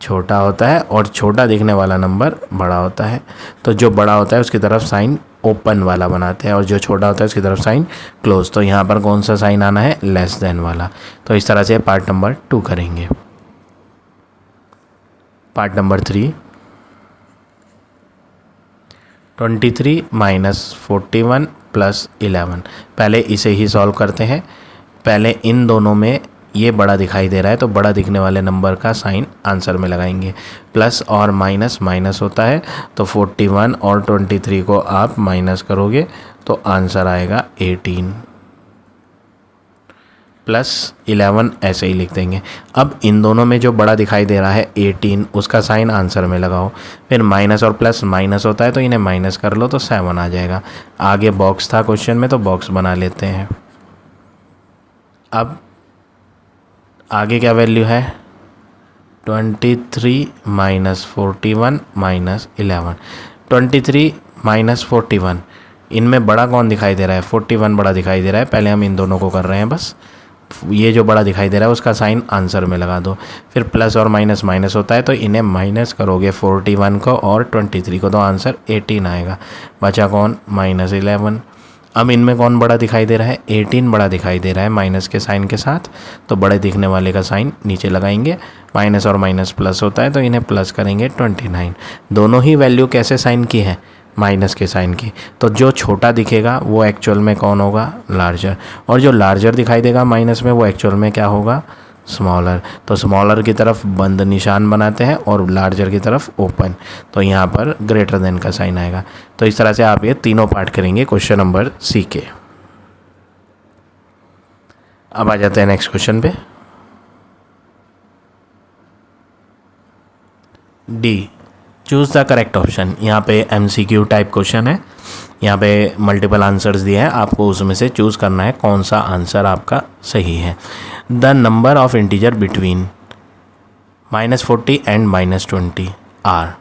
छोटा होता है और छोटा दिखने वाला नंबर बड़ा होता है। तो जो बड़ा होता है उसकी तरफ साइन ओपन वाला बनाते हैं और जो छोटा होता है उसकी तरफ साइन क्लोज। तो यहाँ पर कौन सा साइन आना है, लेस देन वाला। तो इस तरह से पार्ट नंबर 2 करेंगे। Part number 3, 23 minus 41 plus 11। पहले इसे ही सॉल्व करते हैं। पहले इन दोनों में ये बड़ा दिखाई दे रहा है तो बड़ा दिखने वाले नंबर का साइन आंसर में लगाएंगे। प्लस और माइनस माइनस होता है तो 41 और 23 को आप माइनस करोगे तो आंसर आएगा 18 प्लस 11, ऐसे ही लिख देंगे। अब इन दोनों में जो बड़ा दिखाई दे रहा है 18, उसका साइन आंसर में लगाओ। फिर माइनस और प्लस माइनस होता है तो इन्हें माइनस कर लो तो 7 आ जाएगा। आगे बॉक्स था क्वेश्चन में तो बॉक्स बना लेते हैं। अब आगे क्या वैल्यू है, 23 माइनस 41 माइनस 11। 23 माइनस 41, इनमें बड़ा कौन दिखाई दे रहा है, 41 बड़ा दिखाई दे रहा है। पहले हम इन दोनों को कर रहे हैं बस। ये जो बड़ा दिखाई दे रहा है उसका साइन आंसर में लगा दो। फिर प्लस और माइनस माइनस होता है तो इन्हें माइनस करोगे 41 को और 23 को तो आंसर 18 आएगा। बचा कौन, माइनस 11। अब इनमें कौन बड़ा दिखाई दे रहा है, 18 बड़ा दिखाई दे रहा है माइनस के साइन के साथ, तो बड़े दिखने वाले का साइन नीचे लगाएंगे। माइनस और माइनस प्लस होता है तो इन्हें प्लस करेंगे 29। दोनों ही वैल्यू कैसे साइन की है, माइनस के साइन की। तो जो छोटा दिखेगा वो एक्चुअल में कौन होगा, लार्जर, और जो लार्जर दिखाई देगा माइनस में वो एक्चुअल में क्या होगा, स्मॉलर। तो स्मॉलर की तरफ बंद निशान बनाते हैं और लार्जर की तरफ ओपन, तो यहाँ पर ग्रेटर देन का साइन आएगा। तो इस तरह से आप ये तीनों पार्ट करेंगे क्वेश्चन नंबर सी के। अब आ जाते हैं नेक्स्ट क्वेश्चन पे। D, choose the correct option. यहाँ पे MCQ टाइप क्वेश्चन है, यहाँ पे मल्टीपल आंसर्स दिए हैं, आपको उसमें से चूज़ करना है कौन सा आंसर आपका सही है। The number of integer between -40 and -20 are.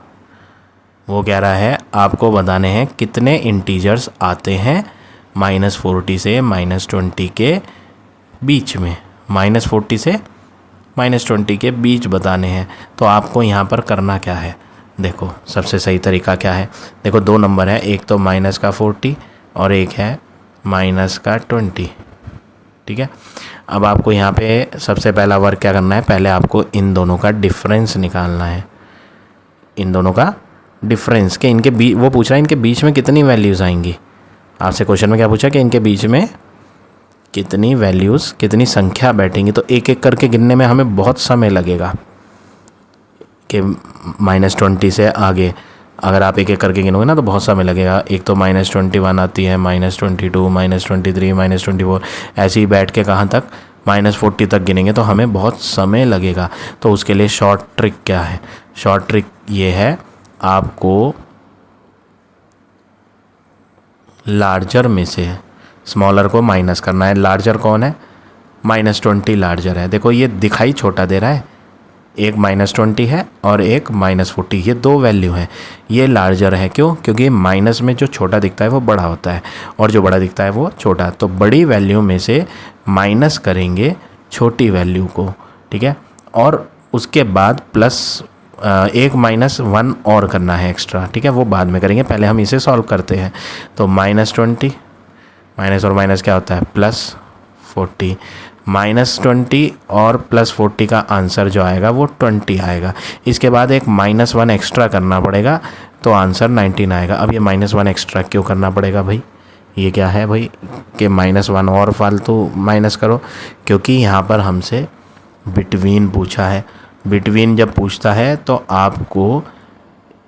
वो कह रहा है आपको बताने हैं कितने इंटीजर्स आते हैं -40 से -20 के बीच में। -40 से -20 के बीच बताने हैं। तो आपको यहाँ पर करना क्या है, देखो सबसे सही तरीका क्या है। देखो दो नंबर है, एक तो माइनस का 40 और एक है माइनस का 20, ठीक है। अब आपको यहाँ पे सबसे पहला वर्क क्या करना है, पहले आपको इन दोनों का डिफरेंस निकालना है। इन दोनों का डिफरेंस के इनके बीच, वो पूछ रहा है इनके बीच में कितनी वैल्यूज़ आएंगी। आपसे क्वेश्चन में क्या पूछा कि इनके बीच में कितनी वैल्यूज़, कितनी संख्या बैठेंगी। तो एक एक करके गिनने में हमें बहुत समय लगेगा कि -20 से आगे अगर आप एक एक करके गिनोगे ना तो बहुत समय लगेगा। एक तो -21 आती है, -22, -23, -24, ऐसे ही बैठ के कहाँ तक, -40 तक गिनेंगे तो हमें बहुत समय लगेगा। तो उसके लिए शॉर्ट ट्रिक क्या है, शॉर्ट ट्रिक ये है, आपको लार्जर में से स्मॉलर को माइनस करना है। लार्जर कौन है, -20 लार्जर है। देखो ये दिखाई छोटा दे रहा है, एक -20 है और एक -40, ये दो वैल्यू है, ये लार्जर है। क्यों, क्योंकि माइनस में जो छोटा दिखता है वो बड़ा होता है और जो बड़ा दिखता है वो छोटा। तो बड़ी वैल्यू में से माइनस करेंगे छोटी वैल्यू को, ठीक है। और उसके बाद प्लस एक -1 और करना है एक्स्ट्रा, ठीक है, वो बाद में करेंगे, पहले हम इसे सॉल्व करते हैं। तो -20 माइनस और माइनस क्या होता है, +40, -20 और +40 का आंसर जो आएगा वो 20 आएगा। इसके बाद एक -1 एक्स्ट्रा करना पड़ेगा तो आंसर 19 आएगा। अब ये -1 एक्स्ट्रा क्यों करना पड़ेगा भाई? ये क्या है भाई कि -1 और फालतू माइनस करो? क्योंकि यहाँ पर हमसे बिटवीन पूछा है। बिटवीन जब पूछता है तो आपको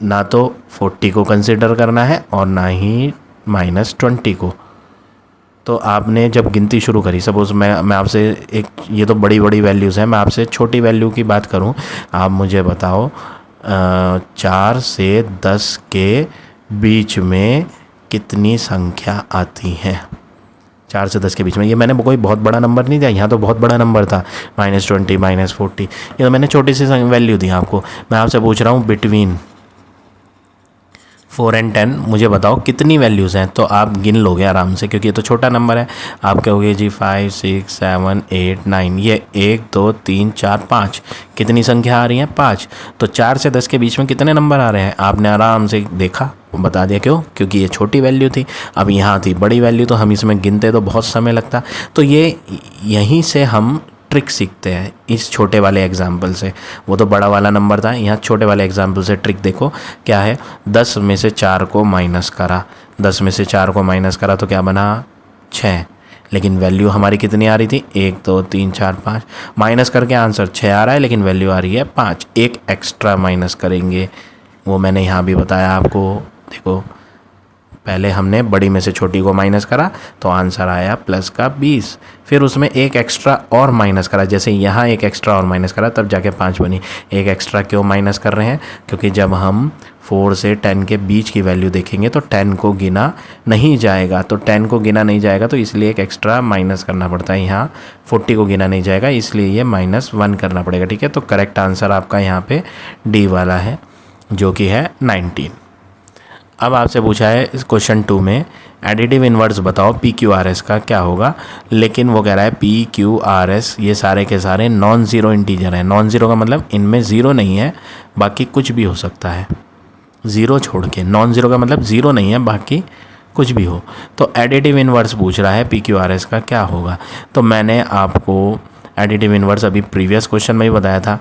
ना तो 40 को कंसिडर करना है और ना ही -20 को। तो आपने जब गिनती शुरू करी, सपोज़ मैं आपसे एक, ये तो बड़ी बड़ी वैल्यूज़ हैं, मैं आपसे छोटी वैल्यू की बात करूं, आप मुझे बताओ 4 से 10 के बीच में कितनी संख्या आती हैं? 4 से 10 के बीच में, ये मैंने कोई बहुत बड़ा नंबर नहीं दिया, यहाँ तो बहुत बड़ा नंबर था -20 -40, ये तो मैंने छोटी सी वैल्यू दी आपको। मैं आपसे पूछ रहा हूँ बिटवीन 4 और 10 मुझे बताओ कितनी वैल्यूज़ हैं। तो आप गिन लोगे आराम से, क्योंकि ये तो छोटा नंबर है। आप कहोगे जी 5 6 7 8 9, ये 1 2 3 4 5, कितनी संख्या आ रही है? 5। तो 4 से 10 के बीच में कितने नंबर आ रहे हैं? आपने आराम से देखा, बता दिया। क्यों? क्योंकि ये छोटी वैल्यू थी, अब यहाँ थी बड़ी वैल्यू, तो हम इसमें गिनते तो बहुत समय लगता। तो ये यहीं से हम ट्रिक सीखते हैं, इस छोटे वाले एग्जाम्पल से। वो तो बड़ा वाला नंबर था, यहाँ छोटे वाले एग्जाम्पल से ट्रिक देखो क्या है। 10 में से 4 को माइनस करा, 10 में से 4 को माइनस करा तो क्या बना? 6। लेकिन वैल्यू हमारी कितनी आ रही थी? 1 2 3 4 5। माइनस करके आंसर 6 आ रहा है, लेकिन वैल्यू आ रही है 5। एक एक्स्ट्रा माइनस करेंगे, वो मैंने यहाँ भी बताया आपको। देखो, पहले हमने बड़ी में से छोटी को माइनस करा तो आंसर आया प्लस का 20। फिर उसमें एक एक्स्ट्रा और माइनस करा, जैसे यहाँ एक एक्स्ट्रा और माइनस करा तब जाके 5 बनी। एक एक्स्ट्रा क्यों माइनस कर रहे हैं? क्योंकि जब हम 4 से 10 के बीच की वैल्यू देखेंगे तो 10 को गिना नहीं जाएगा, तो 10 को गिना नहीं जाएगा तो इसलिए एक एक्स्ट्रा माइनस करना पड़ता है। यहाँ 40 को गिना नहीं जाएगा, इसलिए ये -1 करना पड़ेगा। ठीक है, तो करेक्ट आंसर आपका यहाँ पे डी वाला है, जो कि है 19। अब आपसे पूछा है इस क्वेश्चन 2 में एडिटिव इन्वर्स बताओ PQRS का क्या होगा। लेकिन वो कह रहा है PQRS ये सारे के सारे नॉन ज़ीरो इंटीजर हैं। नॉन ज़ीरो का मतलब इनमें ज़ीरो नहीं है, बाकी कुछ भी हो सकता है, ज़ीरो छोड़ के। नॉन ज़ीरो का मतलब ज़ीरो नहीं है, बाकी कुछ भी हो। तो एडिटिव इन्वर्स पूछ रहा है PQRS का क्या होगा। तो मैंने आपको एडिटिव इन्वर्स अभी प्रीवियस क्वेश्चन में ही बताया था।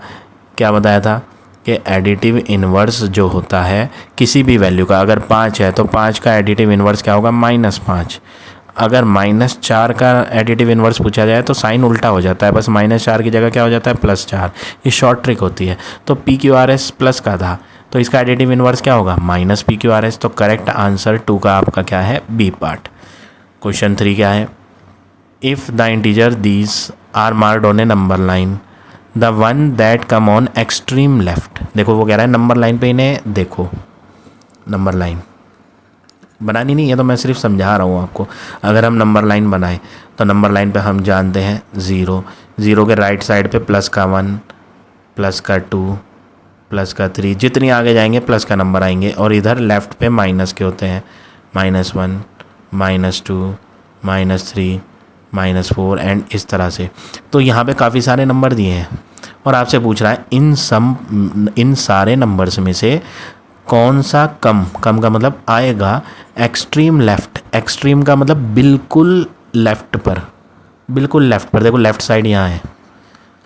क्या बताया था? कि एडिटिव इन्वर्स जो होता है किसी भी वैल्यू का, अगर 5 है तो 5 का एडिटिव इन्वर्स क्या होगा? -5। अगर -4 का एडिटिव इन्वर्स पूछा जाए तो साइन उल्टा हो जाता है, बस -4 की जगह क्या हो जाता है? +4। ये शॉर्ट ट्रिक होती है। तो PQRS प्लस का था, तो इसका एडिटिव इन्वर्स क्या होगा? -PQRS। तो करेक्ट आंसर 2 का आपका क्या है? B part. क्वेश्चन 3 क्या है? If the integer these are marked on a number line, the one that come on extreme left. देखो वो कह रहा है नंबर लाइन पे इन्हें देखो, नंबर लाइन बनानी नहीं है तो मैं सिर्फ समझा रहा हूँ आपको। अगर हम नंबर लाइन बनाएं तो नंबर लाइन पे हम जानते हैं 0, 0 के राइट साइड पे प्लस का 1, प्लस का 2, प्लस का 3, जितनी आगे जाएंगे प्लस का नंबर आएंगे। और इधर लेफ़्ट पे माइनस के होते हैं, -1, -2, -3, -4 एंड इस तरह से। तो यहाँ पे काफ़ी सारे नंबर दिए हैं और आपसे पूछ रहा है इन सारे नंबर्स में से कौन सा कम का मतलब आएगा एक्सट्रीम लेफ़्ट। एक्सट्रीम का मतलब बिल्कुल लेफ़्ट पर, बिल्कुल लेफ़्ट पर। देखो लेफ़्ट साइड यहाँ है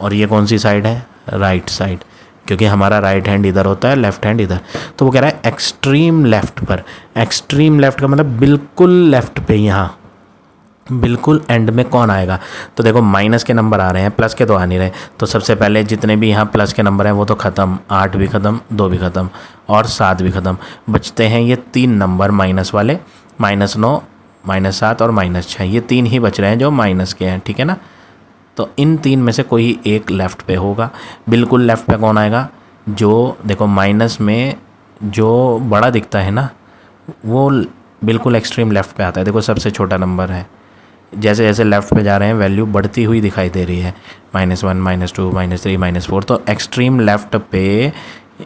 और ये कौन सी साइड है? राइट साइड, क्योंकि हमारा राइट हैंड इधर होता है, लेफ़्ट हैंड इधर। तो वो कह रहा है एक्सट्रीम लेफ़्ट पर। एक्सट्रीम लेफ़्ट का मतलब बिल्कुल लेफ़्ट पे, यहाँ बिल्कुल एंड में कौन आएगा? तो देखो माइनस के नंबर आ रहे हैं, प्लस के तो आ नहीं रहे। तो सबसे पहले जितने भी यहाँ प्लस के नंबर हैं वो तो ख़त्म, 8 भी ख़त्म, 2 भी ख़त्म और 7 भी ख़त्म। बचते हैं ये 3 नंबर माइनस वाले, -9, -7 और -6। ये 3 ही बच रहे हैं जो माइनस के हैं, ठीक है ना। तो इन 3 में से कोई एक लेफ़्ट पे होगा। बिल्कुल लेफ़्ट पे कौन आएगा? जो देखो माइनस में जो बड़ा दिखता है ना, वो बिल्कुल एक्सट्रीम लेफ़्ट पे आता है। देखो सबसे छोटा नंबर है, जैसे जैसे लेफ़्ट पे जा रहे हैं वैल्यू बढ़ती हुई दिखाई दे रही है, -1, -2, -3, -4। तो एक्सट्रीम लेफ़्ट पे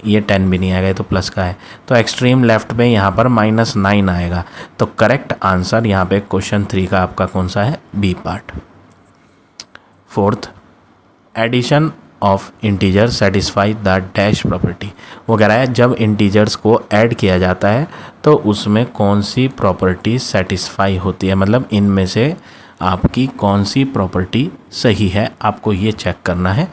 ये 10 भी नहीं आएगा, ये तो प्लस का है। तो एक्सट्रीम लेफ़्ट पे यहाँ पर -9 आएगा। तो करेक्ट आंसर यहाँ पे क्वेश्चन 3 का आपका कौन सा है? B part. 4th, addition of integer satisfy the dash property. वो कह रहा है जब इंटीजर्स को ऐड किया जाता है तो उसमें कौन सी प्रॉपर्टी सेटिस्फाई होती है, मतलब इनमें से आपकी कौन सी प्रॉपर्टी सही है, आपको ये चेक करना है।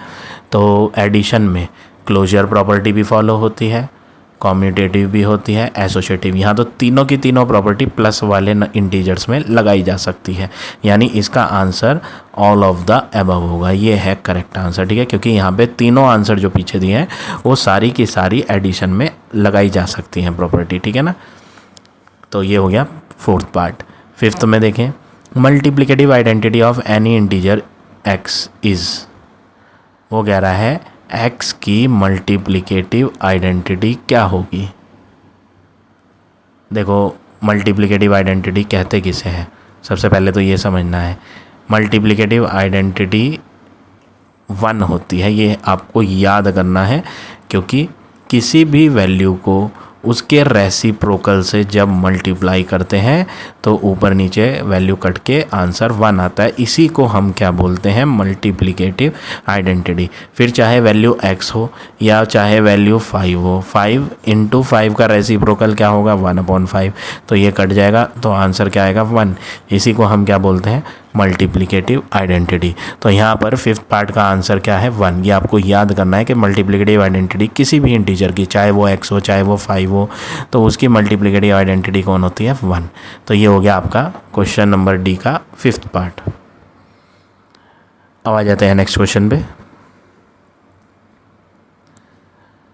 तो एडिशन में क्लोजर प्रॉपर्टी भी फॉलो होती है, कॉम्यूटेटिव भी होती है, एसोसिएटिव। यहाँ तो तीनों की तीनों प्रॉपर्टी प्लस वाले इंटीजर्स में लगाई जा सकती है, यानी इसका answer all of the above होगा। ये है करेक्ट आंसर, ठीक है, क्योंकि यहाँ पे तीनों आंसर जो पीछे दिए हैं वो सारी की सारी एडिशन में लगाई जा सकती हैं प्रॉपर्टी, ठीक है ना। तो ये हो गया फोर्थ पार्ट। फिफ्थ में देखें, multiplicative identity of any integer x is, वो कह रहा है x की मल्टीप्लिकेटिव आइडेंटिटी क्या होगी। देखो मल्टीप्लिकेटिव आइडेंटिटी कहते किसे हैं, सबसे पहले तो ये समझना है। मल्टीप्लिकेटिव आइडेंटिटी 1 होती है, ये आपको याद करना है, क्योंकि किसी भी वैल्यू को उसके रेसिप्रोकल से जब मल्टीप्लाई करते हैं तो ऊपर नीचे वैल्यू कट के आंसर 1 आता है। इसी को हम क्या बोलते हैं, मल्टीप्लिकेटिव आइडेंटिटी। फिर चाहे वैल्यू x हो या चाहे वैल्यू 5 हो, 5 × 5 का रेसिप्रोकल क्या होगा, 1/5, तो ये कट जाएगा तो आंसर क्या आएगा, 1। इसी को हम क्या बोलते हैं, मल्टीप्लिकेटिव आइडेंटिटी। तो यहाँ पर फिफ्थ पार्ट का आंसर क्या है, 1। ये आपको याद करना है कि मल्टीप्लिकेटिव आइडेंटिटी किसी भी इंटीजर की, चाहे वो x हो चाहे वो 5 हो, तो उसकी मल्टीप्लिकेटिव आइडेंटिटी कौन होती है, 1। तो ये हो गया आपका क्वेश्चन नंबर डी का फिफ्थ पार्ट। अब आ जाते हैं नेक्स्ट क्वेश्चन पे।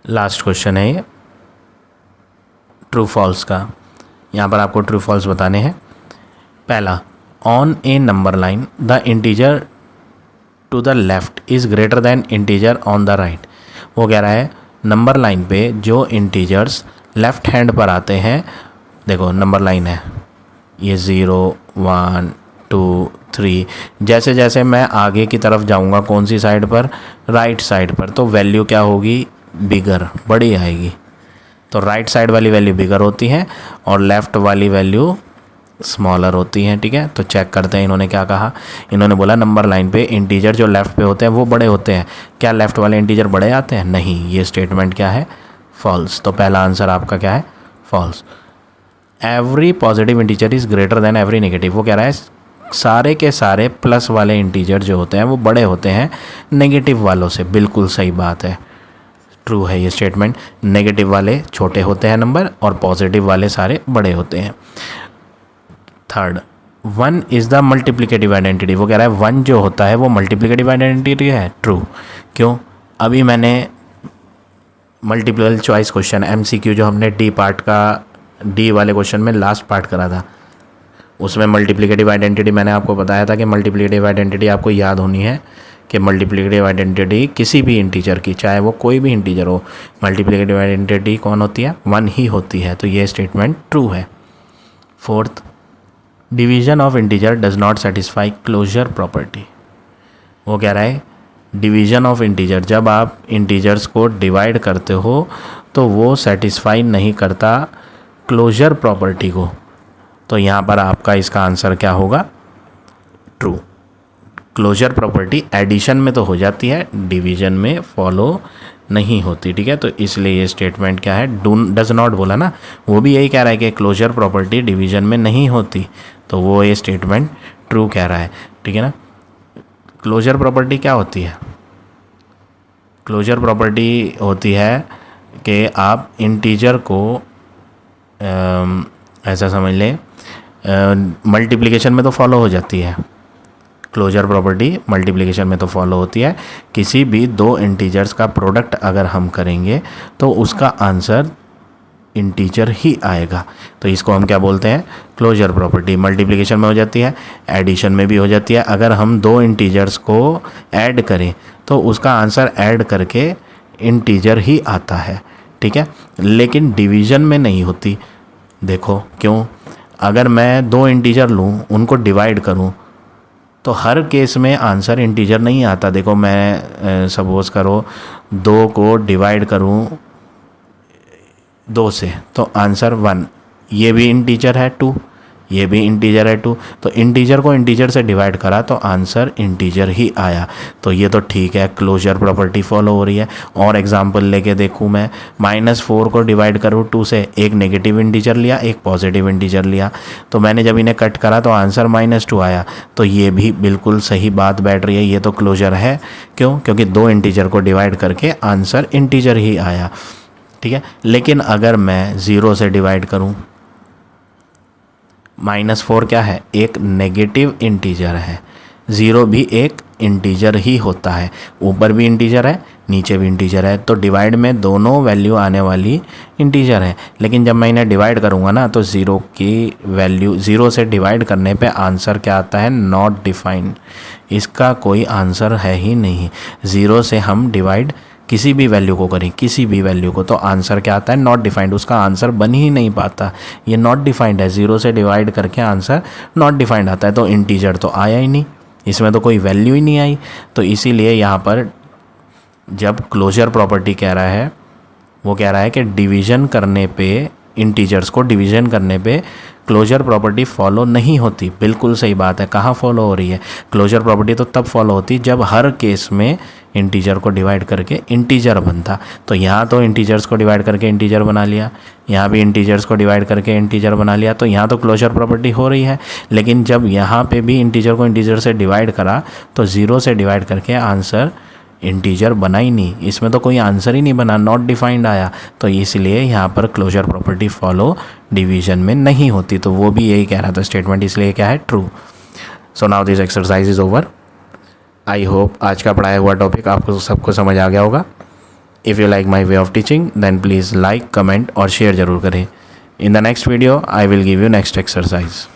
लास्ट क्वेश्चन है ये ट्रू फॉल्स का। यहाँ पर आपको ट्रू फॉल्स बताने हैं। पहला, on a number line the integer to the left is greater than integer on the right. वो कह रहा है नंबर लाइन पे जो इंटीजर्स लेफ़्ट हैंड पर आते हैं, देखो नंबर लाइन है ये 0 1 2 3, जैसे जैसे मैं आगे की तरफ जाऊंगा कौन सी साइड पर, राइट साइड पर, तो वैल्यू क्या होगी, बिगर, बड़ी आएगी। तो राइट साइड वाली वैल्यू बिगर होती है और लेफ़्ट वाली वैल्यू स्मॉलर होती हैं, ठीक है। तो चेक करते हैं इन्होंने क्या कहा। इन्होंने बोला नंबर लाइन पे इंटीजर जो लेफ़्ट पे होते हैं वो बड़े होते हैं। क्या लेफ़्ट वाले इंटीजर बड़े आते हैं, नहीं। ये स्टेटमेंट क्या है, फॉल्स। तो पहला आंसर आपका क्या है, false. Every positive integer is greater than every negative. वो कह रहा है सारे के सारे प्लस वाले इंटीजर जो होते हैं वो बड़े होते हैं नेगेटिव वालों से। बिल्कुल सही बात है, ट्रू है ये स्टेटमेंट। नेगेटिव वाले छोटे होते हैं नंबर और पॉजिटिव वाले सारे बड़े होते हैं। Third, 1 is the multiplicative identity. वो कह रहा है 1 जो होता है वो मल्टीप्लिकेटिव आइडेंटिटी है, ट्रू। क्यों, अभी मैंने मल्टीपल चॉइस क्वेश्चन MCQ जो हमने डी पार्ट का, डी वाले क्वेश्चन में लास्ट पार्ट करा था, उसमें मल्टीप्लिकेटिव आइडेंटिटी मैंने आपको बताया था कि मल्टीप्लिकेटिव आइडेंटिटी आपको याद होनी है कि मल्टीप्लिकेटिव आइडेंटिटी किसी भी इंटीजर की, चाहे वो कोई भी इंटीजर हो, मल्टीप्लिकेटिव आइडेंटिटी कौन होती है, 1 ही होती है। तो ये स्टेटमेंट ट्रू है। Fourth, division of integer does not satisfy closure property. वो कह रहा है डिवीजन ऑफ इंटीजर, जब आप इंटीजर्स को डिवाइड करते हो तो वो सेटिस्फाई नहीं करता क्लोजर प्रॉपर्टी को। तो यहाँ पर आपका इसका आंसर क्या होगा, ट्रू। क्लोजर प्रॉपर्टी एडिशन में तो हो जाती है, डिवीजन में फॉलो नहीं होती, ठीक है। तो इसलिए ये स्टेटमेंट क्या है, डज नॉट बोला ना, वो भी यही कह रहा है कि क्लोजर प्रॉपर्टी डिवीजन में नहीं होती, तो वो ये स्टेटमेंट ट्रू कह रहा है, ठीक है ना। क्लोजर प्रॉपर्टी क्या होती है, क्लोजर प्रॉपर्टी होती है कि आप इंटीजर को ऐसा समझ लें, मल्टीप्लिकेशन में तो फॉलो हो जाती है। क्लोजर प्रॉपर्टी मल्टीप्लिकेशन में तो फॉलो होती है। किसी भी दो इंटीजर्स का प्रोडक्ट अगर हम करेंगे तो उसका आंसर इंटीजर ही आएगा। तो इसको हम क्या बोलते हैं, क्लोजर प्रॉपर्टी। मल्टीप्लिकेशन में हो जाती है, एडिशन में भी हो जाती है। अगर हम दो इंटीजर्स को ऐड करें तो उसका आंसर ऐड करके इंटीजर ही आता है, ठीक है। लेकिन डिवीज़न में नहीं होती। देखो क्यों, अगर मैं दो इंटीजर लूँ, उनको डिवाइड करूँ, तो हर केस में आंसर इंटीजर नहीं आता। देखो मैं सपोज करो 2 को डिवाइड करूँ 2 से, तो आंसर 1, ये भी इंटीजर है 2, ये भी इंटीजर है 2, तो इंटीजर को इंटीजर से डिवाइड करा तो आंसर इंटीजर ही आया। तो ये तो ठीक है, क्लोजर प्रॉपर्टी फॉलो हो रही है। और एग्जांपल लेके देखूँ मैं, -4 को डिवाइड करूँ 2 से, एक नेगेटिव इंटीजर लिया एक पॉजिटिव इंटीजर लिया, तो मैंने जब इन्हें कट करा तो आंसर -2 आया। तो ये भी बिल्कुल सही बात बैठ रही है, ये तो क्लोजर है। क्यों? क्योंकि 2 इंटीजर को डिवाइड करके आंसर इंटीजर ही आया। ठीक है, लेकिन अगर मैं 0 से डिवाइड करूं, -4 क्या है? एक नेगेटिव इंटीजर है। 0 भी एक इंटीजर ही होता है, ऊपर भी इंटीजर है नीचे भी इंटीजर है, तो डिवाइड में दोनों वैल्यू आने वाली इंटीजर है। लेकिन जब मैं इन्हें डिवाइड करूँगा ना, तो 0 की वैल्यू 0 से डिवाइड करने पे आंसर क्या आता है? Not defined. इसका कोई आंसर है ही नहीं। 0 से हम डिवाइड किसी भी वैल्यू को करें, किसी भी वैल्यू को, तो आंसर क्या आता है? Not defined. उसका आंसर बन ही नहीं पाता, ये नॉट डिफाइंड है। 0 से डिवाइड करके आंसर नॉट डिफाइंड आता है, तो इंटीजर तो आया ही नहीं, इसमें तो कोई वैल्यू ही नहीं आई। तो इसीलिए यहाँ पर जब क्लोजर प्रॉपर्टी कह रहा है, वो कह रहा है कि डिवीज़न करने पे, इंटीजर्स को डिवीज़न करने पे क्लोजर प्रॉपर्टी फॉलो नहीं होती। बिल्कुल सही बात है। कहाँ फॉलो हो रही है? क्लोजर प्रॉपर्टी तो तब फॉलो होती जब हर केस में इंटीजर को डिवाइड करके इंटीजर बनता। तो यहाँ तो इंटीजर्स को डिवाइड करके इंटीजर बना लिया, यहाँ भी इंटीजर्स को डिवाइड करके इंटीजर बना लिया, तो यहाँ तो क्लोजर प्रॉपर्टी हो रही है। लेकिन जब यहाँ पे भी इंटीजर को इंटीजर से डिवाइड करा तो 0 से डिवाइड करके आंसर इंटीजर बना ही नहीं, इसमें तो कोई आंसर ही नहीं बना, नॉट डिफाइंड आया। तो इसलिए यहाँ पर क्लोजर प्रॉपर्टी फॉलो डिवीजन में नहीं होती। तो वो भी यही कह रहा था स्टेटमेंट, इसलिए क्या है? True. So now this exercise is over. I hope आज का पढ़ाया हुआ टॉपिक आपको सबको समझ आ गया होगा। If you like my way of teaching then please like, comment और शेयर ज़रूर करें। In the next video I will give you next exercise.